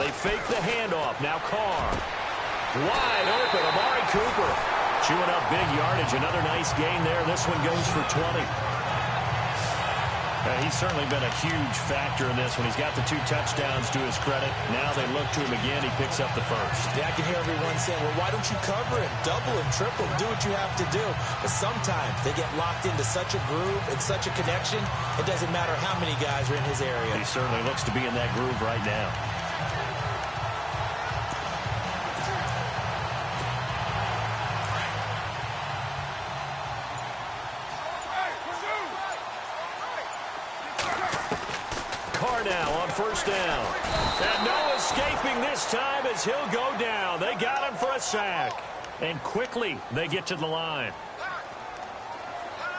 They fake the handoff. Now Carr. Wide open. Amari Cooper. Chewing up big yardage. Another nice gain there. This one goes for 20. He's certainly been a huge factor in this one. He's got the 2 touchdowns to his credit. Now they look to him again. He picks up the first. Yeah, I can hear everyone saying, well, why don't you cover him, double him, triple him, do what you have to do. But sometimes they get locked into such a groove and such a connection, it doesn't matter how many guys are in his area. He certainly looks to be in that groove right now. Now on first down. And no escaping this time as he'll go down. They got him for a sack. And quickly they get to the line.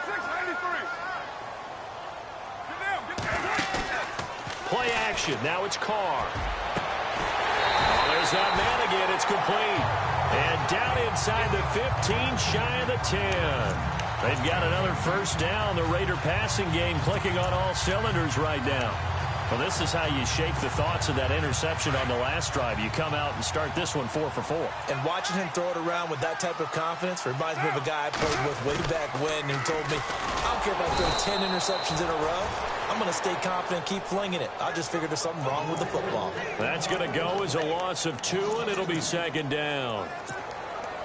683. Get down. Play action. Now it's Carr. Oh, there's that man again. It's complete. And down inside the 15, shy of the 10. They've got another first down. The Raider passing game clicking on all cylinders right now. Well, this is how you shake the thoughts of that interception on the last drive. You come out and start this one 4 for 4. And watching him throw it around with that type of confidence reminds me of a guy I played with way back when who told me, I don't care if I throw 10 interceptions in a row. I'm going to stay confident, keep flinging it. I just figured there's something wrong with the football. That's going to go as a loss of 2, and it'll be second down.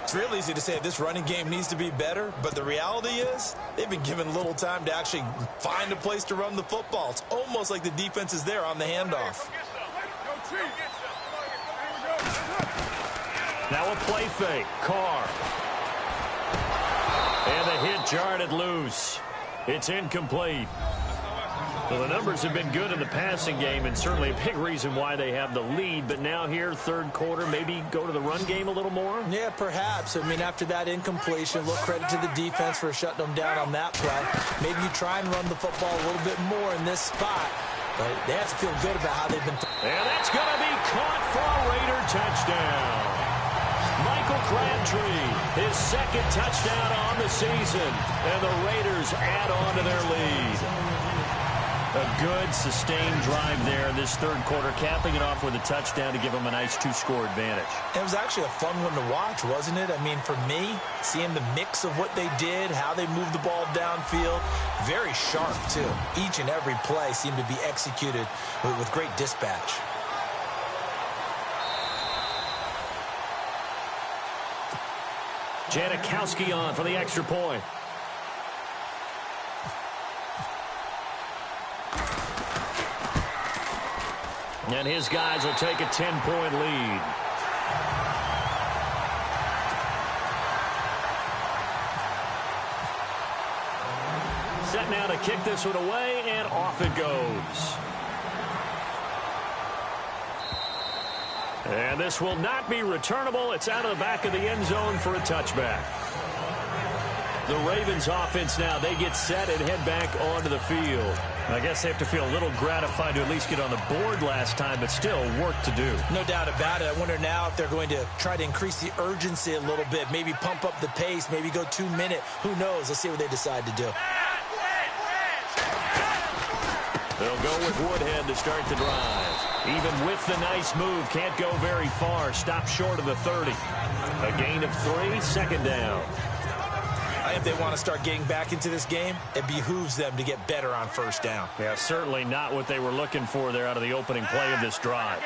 It's real easy to say this running game needs to be better, but the reality is they've been given little time to actually find a place to run the football. It's almost like the defense is there on the handoff. Now a play fake. Carr. And the hit jarred it loose. It's incomplete. Well, the numbers have been good in the passing game, and certainly a big reason why they have the lead. But now here, third quarter, maybe go to the run game a little more? Yeah, perhaps. I mean, after that incompletion, a little credit to the defense for shutting them down on that play. Maybe you try and run the football a little bit more in this spot. But they have to feel good about how they've been. And that's going to be caught for a Raider touchdown. Michael Crabtree, his second touchdown on the season. And the Raiders add on to their lead. A good, sustained drive there in this third quarter, capping it off with a touchdown to give them a nice 2-score advantage. It was actually a fun one to watch, wasn't it? I mean, for me, seeing the mix of what they did, how they moved the ball downfield, very sharp, too. Each and every play seemed to be executed with great dispatch. Janikowski on for the extra point. And his guys will take a 10-point lead. Set now to kick this one away, and off it goes. And this will not be returnable. It's out of the back of the end zone for a touchback. The Ravens offense now, they get set and head back onto the field. I guess they have to feel a little gratified to at least get on the board last time, but still work to do. No doubt about it. I wonder now if they're going to try to increase the urgency a little bit, maybe pump up the pace, maybe go 2-minute. Who knows? Let's see what they decide to do. They'll go with Woodhead to start the drive. Even with the nice move, can't go very far. Stop short of the 30. A gain of 3, second down. If they want to start getting back into this game, it behooves them to get better on first down. Yeah, certainly not what they were looking for there out of the opening play of this drive.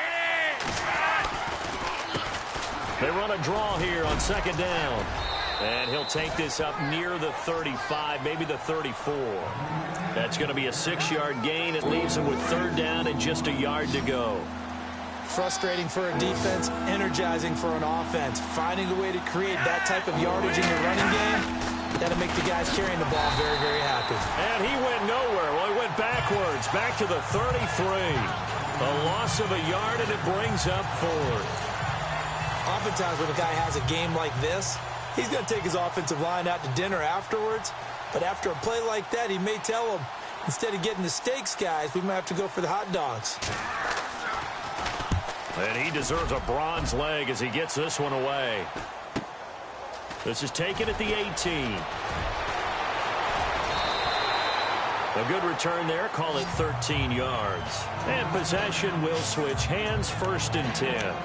They run a draw here on second down. And he'll take this up near the 35, maybe the 34. That's going to be a 6-yard gain. It leaves him with third down and just a yard to go. Frustrating for a defense, energizing for an offense. Finding a way to create that type of yardage in your running game, that'll make the guys carrying the ball very, very happy. And he went nowhere. Well, he went backwards, back to the 33. A loss of a yard, and it brings up fourth. Oftentimes when a guy has a game like this, he's going to take his offensive line out to dinner afterwards. But after a play like that, he may tell them, instead of getting the steaks, guys, we might have to go for the hot dogs. And he deserves a bronze leg as he gets this one away. This is taken at the 18. A good return there. Call it 13 yards. And possession will switch hands, first and 10.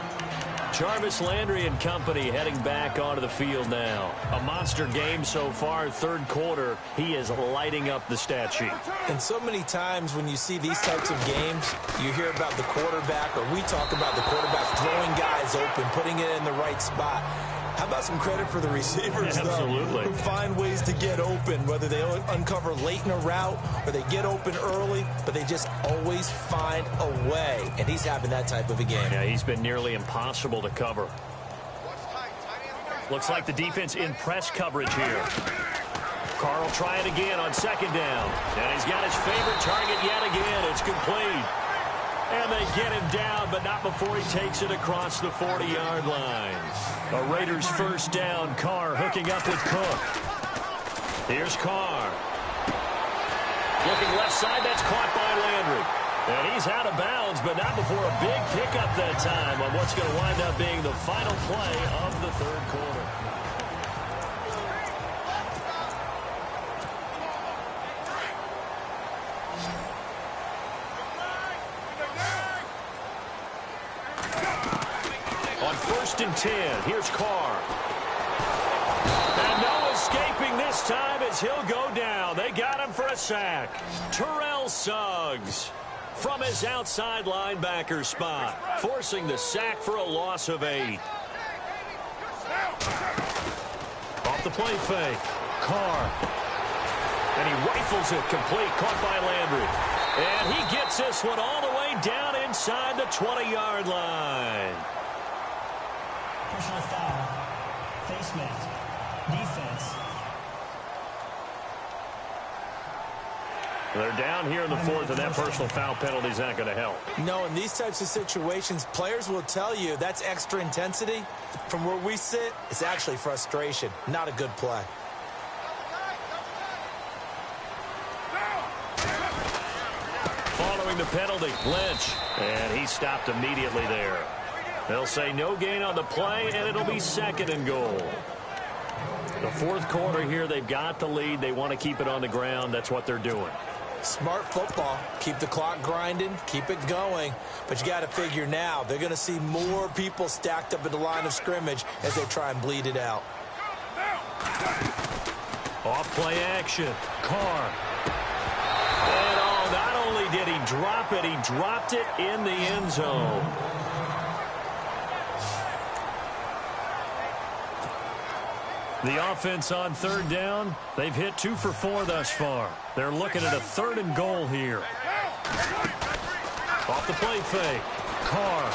Jarvis Landry and company heading back onto the field now. A monster game so far, third quarter. He is lighting up the stat sheet. And so many times when you see these types of games, you hear about the quarterback, or we talk about the quarterback throwing guys open, putting it in the right spot. How about some credit for the receivers, Absolutely. Though, who find ways to get open, whether they uncover late in a route or they get open early, but they just always find a way. And he's having that type of a game. Yeah, he's been nearly impossible to cover. Looks like the defense in press coverage here. Carr will try it again on second down. And he's got his favorite target yet again. It's complete. And they get him down, but not before he takes it across the 40-yard line. A Raiders first down. Carr hooking up with Cook. Here's Carr. Looking left side, that's caught by Landry. And he's out of bounds, but not before a big pickup that time on what's going to wind up being the final play of the third quarter. On first and 10, here's Carr. And no escaping this time as he'll go down. They got him for a sack. Terrell Suggs from his outside linebacker spot, forcing the sack for a loss of 8. Off the play fake. Carr. And he rifles it complete, caught by Landry. And he gets this one all the way down inside the 20-yard line. Personal foul. Face mask. Defense. They're down here in the fourth, and that personal foul penalty is not going to help. No, in these types of situations, players will tell you that's extra intensity. From where we sit, it's actually frustration. Not a good play. Following the penalty, Lynch. And he stopped immediately there. They'll say no gain on the play, and it'll be second and goal. The fourth quarter here, they've got the lead. They want to keep it on the ground. That's what they're doing. Smart football. Keep the clock grinding. Keep it going. But you got to figure now, they're going to see more people stacked up at the line of scrimmage as they try and bleed it out. Off play action. Carr. And oh, not only did he drop it, he dropped it in the end zone. The offense on third down, they've hit 2 for 4 thus far. They're looking at a third and goal here. Off the play fake. Carr.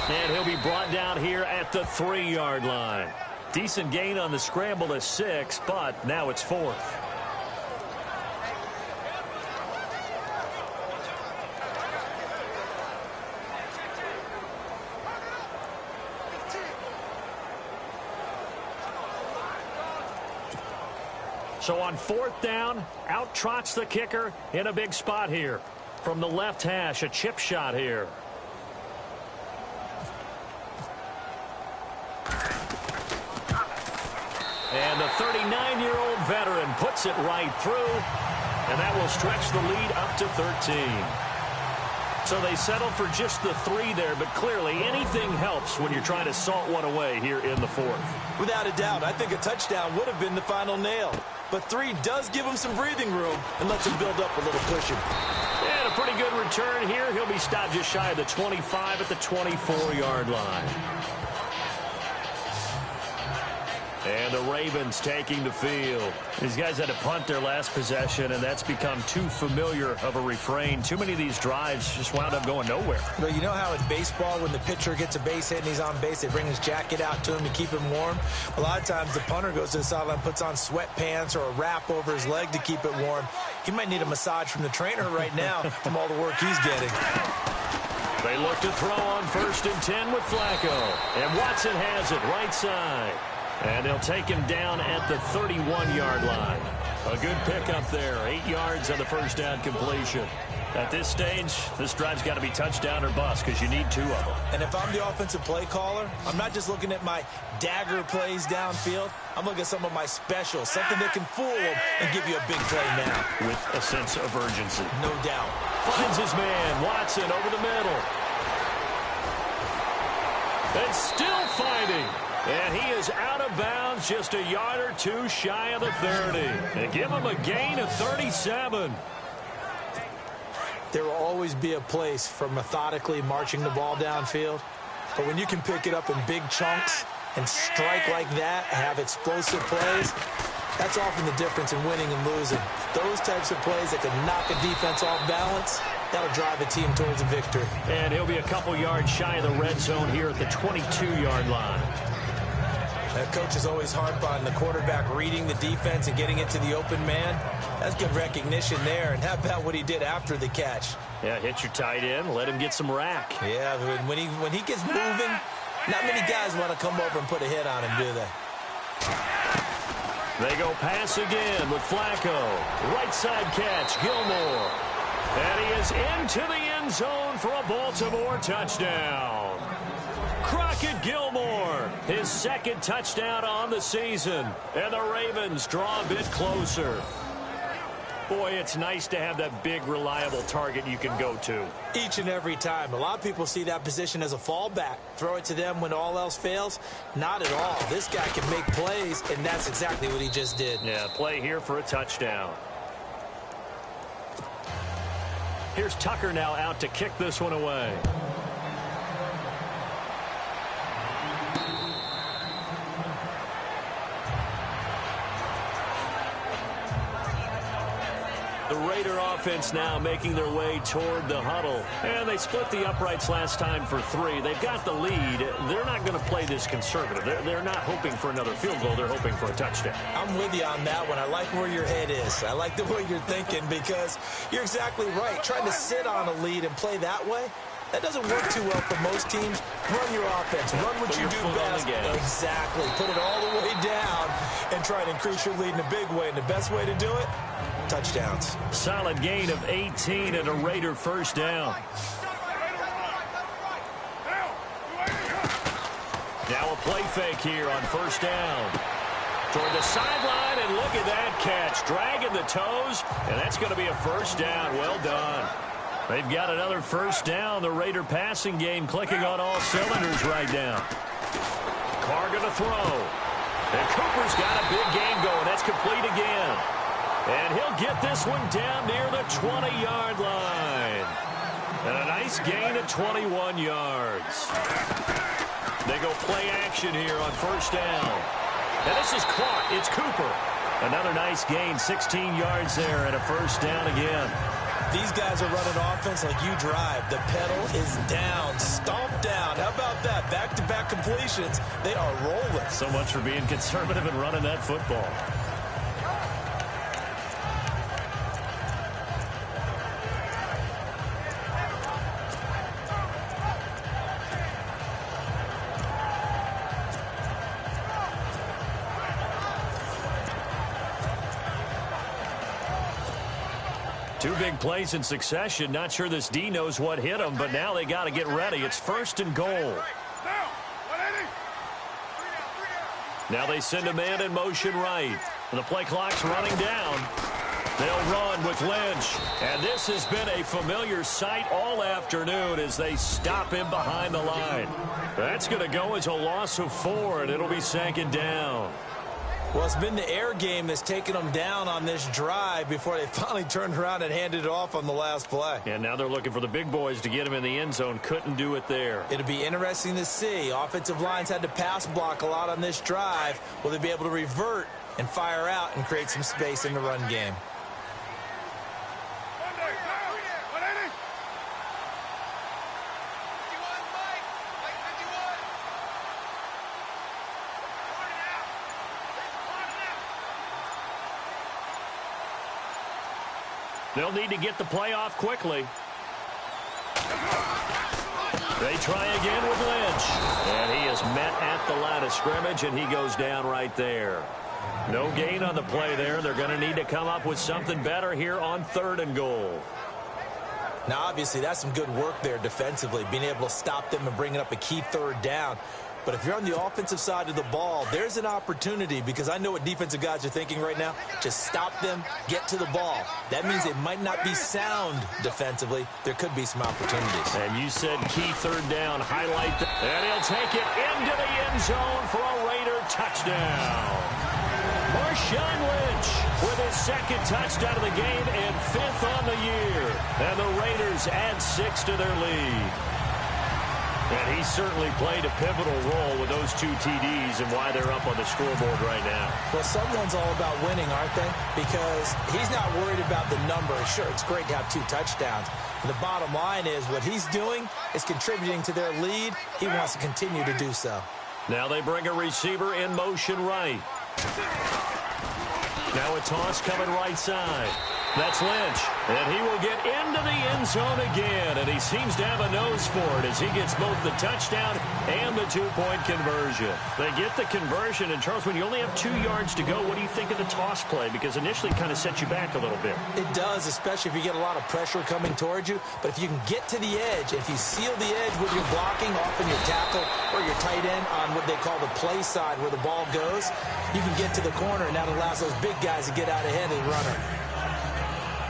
And he'll be brought down here at the 3-yard line. Decent gain on the scramble to 6, but now it's 4th. So on 4th down, out trots the kicker in a big spot here. From the left hash, a chip shot here. And the 39-year-old veteran puts it right through, and that will stretch the lead up to 13. So they settle for just the 3 there, but clearly anything helps when you're trying to salt one away here in the 4th. Without a doubt, I think a touchdown would have been the final nail. But 3 does give him some breathing room and lets him build up a little cushion. And a pretty good return here. He'll be stopped just shy of the 25 at the 24-yard line. And the Ravens taking the field. These guys had to punt their last possession, and that's become too familiar of a refrain. Too many of these drives just wound up going nowhere. But you know how in baseball, when the pitcher gets a base hit and he's on base, they bring his jacket out to him to keep him warm? A lot of times the punter goes to the sideline, puts on sweatpants or a wrap over his leg to keep it warm. He might need a massage from the trainer right now from all the work he's getting. They look to throw on 1st and 10 with Flacco. And Watson has it right side. And they'll take him down at the 31-yard line. A good pickup there. 8 yards on the first down completion. At this stage, this drive's got to be touchdown or bust because you need 2 of them. And if I'm the offensive play caller, I'm not just looking at my dagger plays downfield. I'm looking at some of my specials, something that can fool them and give you a big play now. With a sense of urgency. No doubt. Finds his man, Watson, over the middle. And still fighting. And he is out of bounds, just a yard or 2 shy of the 30. And give him a gain of 37. There will always be a place for methodically marching the ball downfield. But when you can pick it up in big chunks and strike like that, have explosive plays, that's often the difference in winning and losing. Those types of plays that can knock a defense off balance, that'll drive a team towards a victory. And he'll be a couple yards shy of the red zone here at the 22-yard line. The coach is always harp on the quarterback reading the defense and getting it to the open man. That's good recognition there. And how about what he did after the catch? Yeah, hit your tight end, let him get some rack. Yeah, when he gets moving, not many guys want to come over and put a hit on him, do they? They go pass again with Flacco. Right side catch, Gilmore. And he is into the end zone for a Baltimore touchdown. Crockett Gilmore, his 2nd touchdown on the season. And the Ravens draw a bit closer. Boy, it's nice to have that big, reliable target you can go to. Each and every time. A lot of people see that position as a fallback. Throw it to them when all else fails. Not at all. This guy can make plays, and that's exactly what he just did. Yeah, play here for a touchdown. Here's Tucker now out to kick this one away. The Raider offense now making their way toward the huddle. And they split the uprights last time for 3. They've got the lead. They're not going to play this conservative. They're not hoping for another field goal. They're hoping for a touchdown. I'm with you on that one. I like where your head is. I like the way you're thinking because you're exactly right. Trying to sit on a lead and play that way, that doesn't work too well for most teams. Run your offense. Run what you do best. Exactly. Put it all the way down and try to increase your lead in a big way. And the best way to do it, touchdowns. Solid gain of 18 and a Raider first down. Now a play fake here on first down. Toward the sideline, and look at that catch. Dragging the toes, and that's going to be a first down. Well done. They've got another first down. The Raider passing game clicking on all cylinders right now. Carr going to throw. And Cooper's got a big game going. That's complete again. And he'll get this one down near the 20-yard line. And a nice gain of 21 yards. They go play action here on first down. And this is caught. It's Cooper. Another nice gain, 16 yards there and a first down again. These guys are running offense like you drive. The pedal is down, stomped down. How about that? Back-to-back completions. They are rolling. So much for being conservative and running that football. Two big plays in succession. Not sure this D knows what hit him, but now they got to get ready. It's 1st and goal. Now they send a man in motion right. And the play clock's running down. They'll run with Lynch. And this has been a familiar sight all afternoon as they stop him behind the line. That's going to go as a loss of 4, and it'll be second down. Well, it's been the air game that's taken them down on this drive before they finally turned around and handed it off on the last play. And now they're looking for the big boys to get him in the end zone. Couldn't do it there. It'll be interesting to see. Offensive lines had to pass block a lot on this drive. Will they be able to revert and fire out and create some space in the run game? They'll need to get the play off quickly. They try again with Lynch. And he is met at the line of scrimmage, and he goes down right there. No gain on the play there. They're going to need to come up with something better here on 3rd and goal. Now, obviously, that's some good work there defensively, being able to stop them and bringing up a key 3rd down. But if you're on the offensive side of the ball, there's an opportunity, because I know what defensive guys are thinking right now. Just stop them, get to the ball. That means they might not be sound defensively. There could be some opportunities. And you said key 3rd down. Highlight that. And he'll take it into the end zone for a Raider touchdown. Marshawn Lynch with his 2nd touchdown of the game and 5th on the year. And the Raiders add 6 to their lead. And he certainly played a pivotal role with those 2 TDs and why they're up on the scoreboard right now. Well, someone's all about winning, aren't they? Because he's not worried about the number. Sure, it's great to have 2 touchdowns. But the bottom line is what he's doing is contributing to their lead. He wants to continue to do so. Now they bring a receiver in motion right. Now a toss coming right side. That's Lynch, and he will get into the end zone again, and he seems to have a nose for it as he gets both the touchdown and the 2-point conversion. They get the conversion, and Charles, when you only have 2 yards to go, what do you think of the toss play? Because initially it kind of sets you back a little bit. It does, especially if you get a lot of pressure coming towards you, but if you can get to the edge, if you seal the edge with your blocking, often your tackle or your tight end on what they call the play side where the ball goes, you can get to the corner, and that allows those big guys to get out ahead of the runner.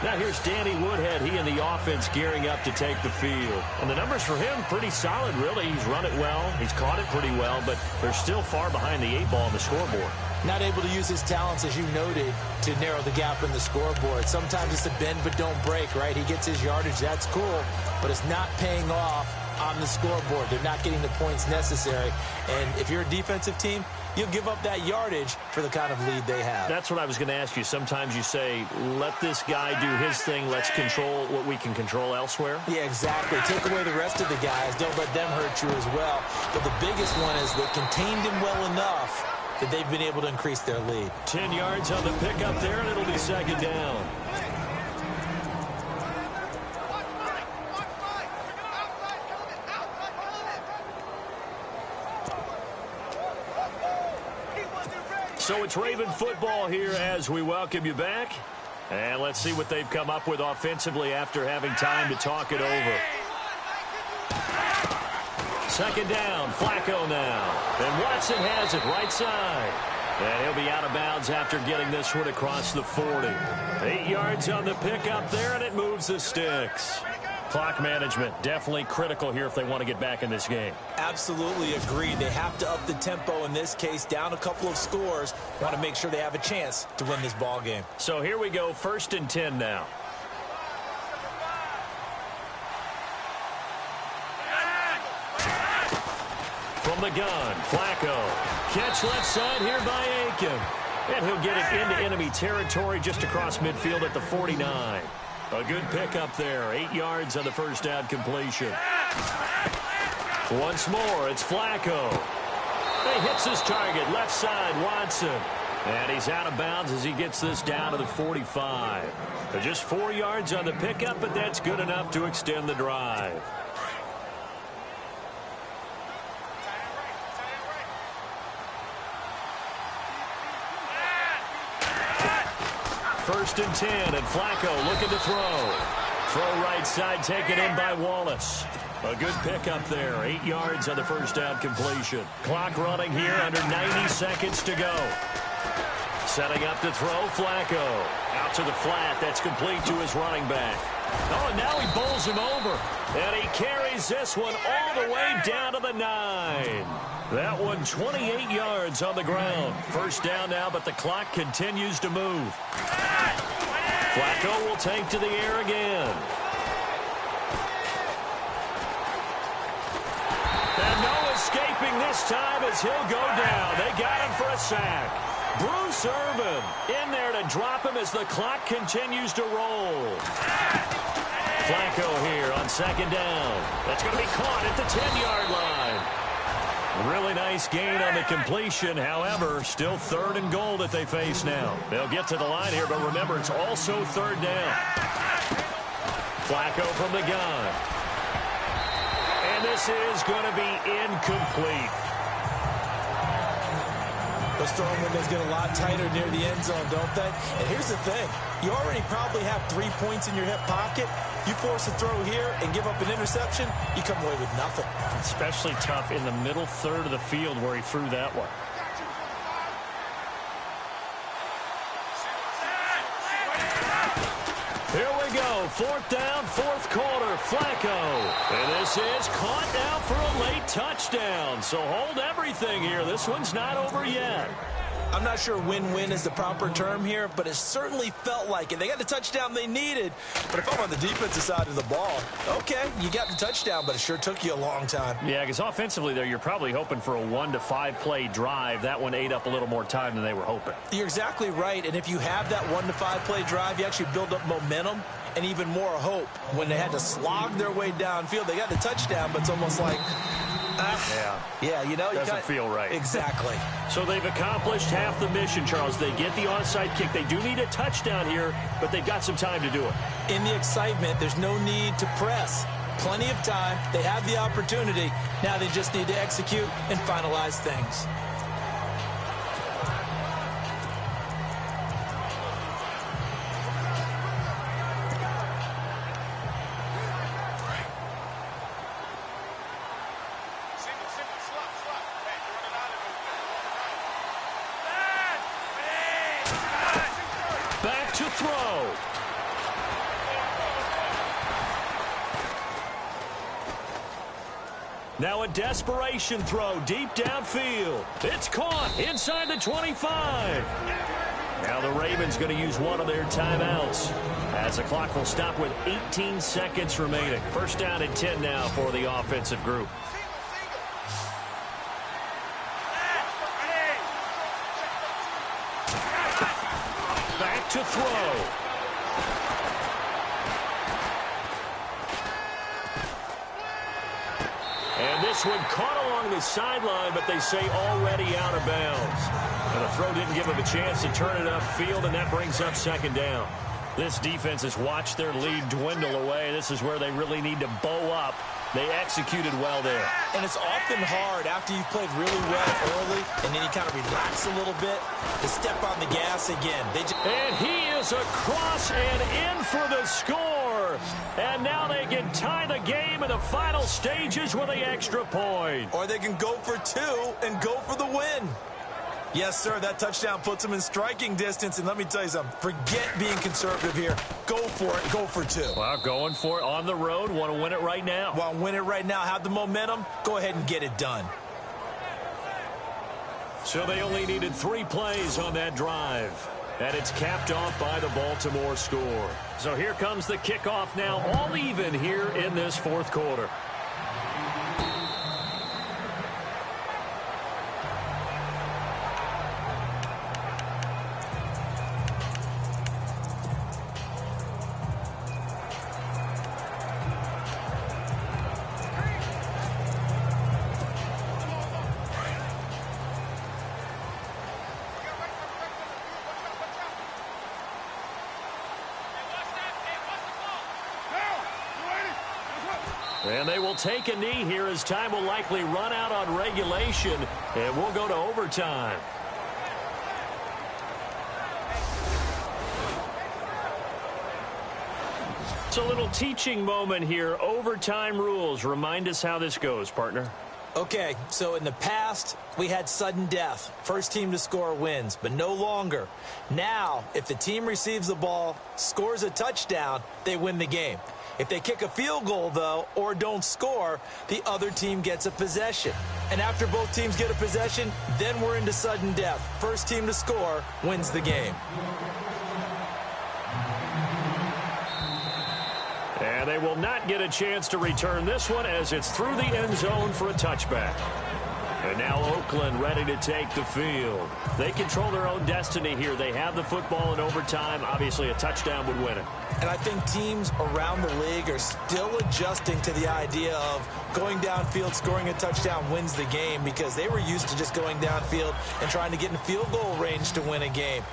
Now here's Danny Woodhead. He and the offense gearing up to take the field. And the numbers for him pretty solid, really. He's run it well. He's caught it pretty well, but they're still far behind the 8 ball on the scoreboard. Not able to use his talents, as you noted, to narrow the gap in the scoreboard. Sometimes it's a bend but don't break, right? He gets his yardage. That's cool, but it's not paying off on the scoreboard. They're not getting the points necessary. And if you're a defensive team, you'll give up that yardage for the kind of lead they have. That's what I was going to ask you. Sometimes you say, let this guy do his thing. Let's control what we can control elsewhere. Yeah, exactly. Take away the rest of the guys. Don't let them hurt you as well. But the biggest one is they contained him well enough that they've been able to increase their lead. 10 yards on the pickup there, and it'll be second down. So it's Raven football here as we welcome you back. And let's see what they've come up with offensively after having time to talk it over. Second down, Flacco now. And Watson has it right side. And he'll be out of bounds after getting this one across the 40. 8 yards on the pickup there, and it moves the sticks. Clock management definitely critical here if they want to get back in this game. Absolutely agreed. They have to up the tempo in this case, down a couple of scores. Want to make sure they have a chance to win this ball game. So here we go, 1st and 10 now. From the gun, Flacco. Catch left side here by Aiken. And he'll get it into enemy territory just across midfield at the 49. A good pickup there. 8 yards on the first down completion. Once more, it's Flacco. He hits his target, left side, Watson. And he's out of bounds as he gets this down to the 45. Just 4 yards on the pickup, but that's good enough to extend the drive. First and 10, and Flacco looking to throw. Throw right side, taken in by Wallace. A good pickup there. 8 yards on the first down completion. Clock running here, under 90 seconds to go. Setting up to throw, Flacco. Out to the flat. That's complete to his running back. Oh, and now he bowls him over. And he carries this one all the way down to the 9. That one 28 yards on the ground. First down now, but the clock continues to move. Flacco will take to the air again. And no escaping this time as he'll go down. They got him for a sack. Bruce Irvin in there to drop him as the clock continues to roll. Flacco here on second down. That's going to be caught at the 10-yard line. Really nice gain on the completion. However, still 3rd and goal that they face now. They'll get to the line here, but remember, it's also 3rd down. Flacco from the gun. And this is going to be incomplete. Those throwing windows get a lot tighter near the end zone, don't they? And here's the thing. You already probably have 3 points in your hip pocket. You force a throw here and give up an interception, you come away with nothing. Especially tough in the middle third of the field where he threw that one. Here we go. 4th down, 4th quarter. Flacco. And this is caught now for a late touchdown. So hold everything here. This one's not over yet. I'm not sure win-win is the proper term here, but it certainly felt like it. They got the touchdown they needed. But if I'm on the defensive side of the ball, okay, you got the touchdown, but it sure took you a long time. Yeah, because offensively there, you're probably hoping for a 1 to 5 play drive. That one ate up a little more time than they were hoping. You're exactly right. And if you have that 1 to 5 play drive, you actually build up momentum and even more hope. When they had to slog their way downfield, they got the touchdown, but it's almost like, yeah, you know, doesn't feel right. Exactly. So they've accomplished half the mission, Charles. They get the onside kick. They do need a touchdown here, but they've got some time to do it. In the excitement, there's no need to press. Plenty of time. They have the opportunity. Now they just need to execute and finalize things. Back to throw. Now a desperation throw deep downfield. It's caught inside the 25. Now the Ravens going to use one of their timeouts as the clock will stop with 18 seconds remaining. First down and 10 now for the offensive group. Back to throw. And this one caught along the sideline, but they say already out of bounds. And the throw didn't give him a chance to turn it upfield, and that brings up second down. This defense has watched their lead dwindle away. This is where they really need to bow up. They executed well there. And it's often hard after you've played really well early and then you kind of relax a little bit to step on the gas again. And he is across and in for the score. And now they can tie the game in the final stages with the extra point. Or they can go for 2 and go for the win. Yes, sir, that touchdown puts them in striking distance. And let me tell you something, forget being conservative here. Go for it, go for 2. Well, going for it on the road. Want to win it right now. Want to win it right now, have the momentum, go ahead and get it done. So they only needed 3 plays on that drive. And it's capped off by the Baltimore score. So here comes the kickoff now, all even here in this fourth quarter. And they will take a knee here as time will likely run out on regulation, and we'll go to overtime. So a little teaching moment here. Overtime rules. Remind us how this goes, partner. Okay, so in the past, we had sudden death. First team to score wins, but no longer. Now, if the team receives the ball, scores a touchdown, they win the game. If they kick a field goal, though, or don't score, the other team gets a possession. And after both teams get a possession, then we're into sudden death. First team to score wins the game. And they will not get a chance to return this one as it's through the end zone for a touchback. And now Oakland ready to take the field. They control their own destiny here. They have the football in overtime. Obviously, a touchdown would win it. And I think teams around the league are still adjusting to the idea of going downfield, scoring a touchdown wins the game, because they were used to just going downfield and trying to get in field goal range to win a game.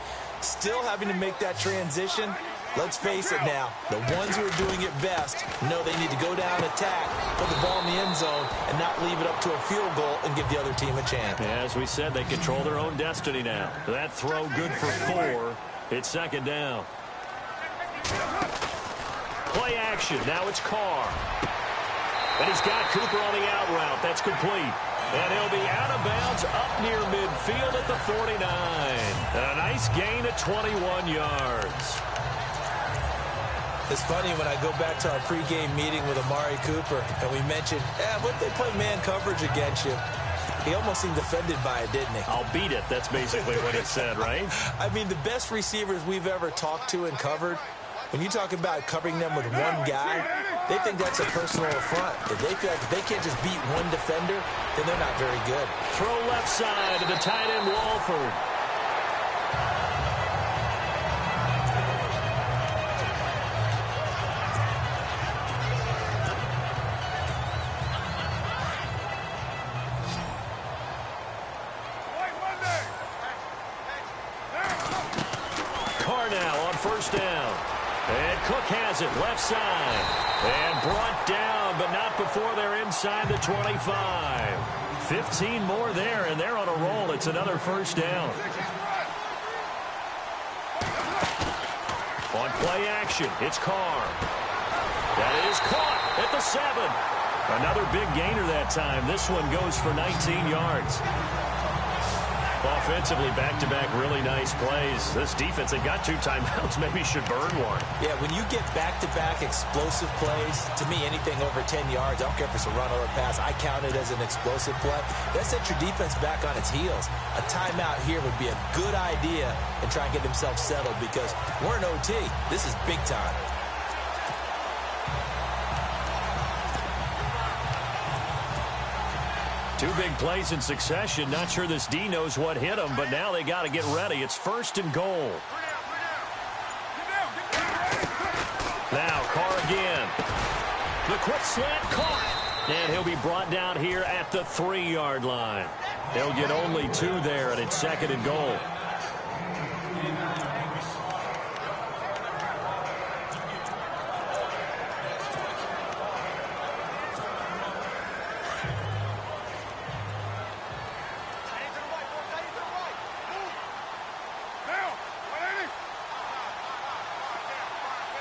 Still having to make that transition. Let's face it now, the ones who are doing it best know they need to go down, attack, put the ball in the end zone, and not leave it up to a field goal and give the other team a chance. As we said, they control their own destiny now. That throw good for 4. It's second down. Play action. Now it's Carr. And he's got Cooper on the out route. That's complete. And he'll be out of bounds up near midfield at the 49. A nice gain of 21 yards. It's funny when I go back to our pregame meeting with Amari Cooper, and we mentioned, what if they play man coverage against you? He almost seemed offended by it, didn't he? I'll beat it. That's basically what he said, right? I mean, the best receivers we've ever talked to and covered, when you talk about covering them with one guy, they think that's a personal affront. If they feel like if they can't just beat one defender, then they're not very good. Throw left side to the tight end, Walford. First down. And Cook has it left side. And brought down, but not before they're inside the 25. 15 more there, and they're on a roll. It's another first down. On play action, it's Carr. That is caught at the 7. Another big gainer that time. This one goes for 19 yards. Offensively, back-to-back really nice plays. This defense, they got 2 timeouts, maybe should burn one. Yeah, when you get back-to-back explosive plays, to me, anything over 10 yards, I don't care if it's a run or a pass, I count it as an explosive play. That sets your defense back on its heels. A timeout here would be a good idea and try and get themselves settled, because we're in OT. This is big time. Two big plays in succession. Not sure this D knows what hit him, but now they got to get ready. It's first and goal. Now Carr again. The quick slant caught. And he'll be brought down here at the 3-yard line. They'll get only 2 there, and it's second and goal.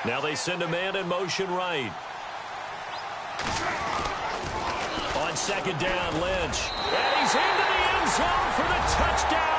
Now they send a man in motion right. On second down, Lynch. And he's into the end zone for the touchdown.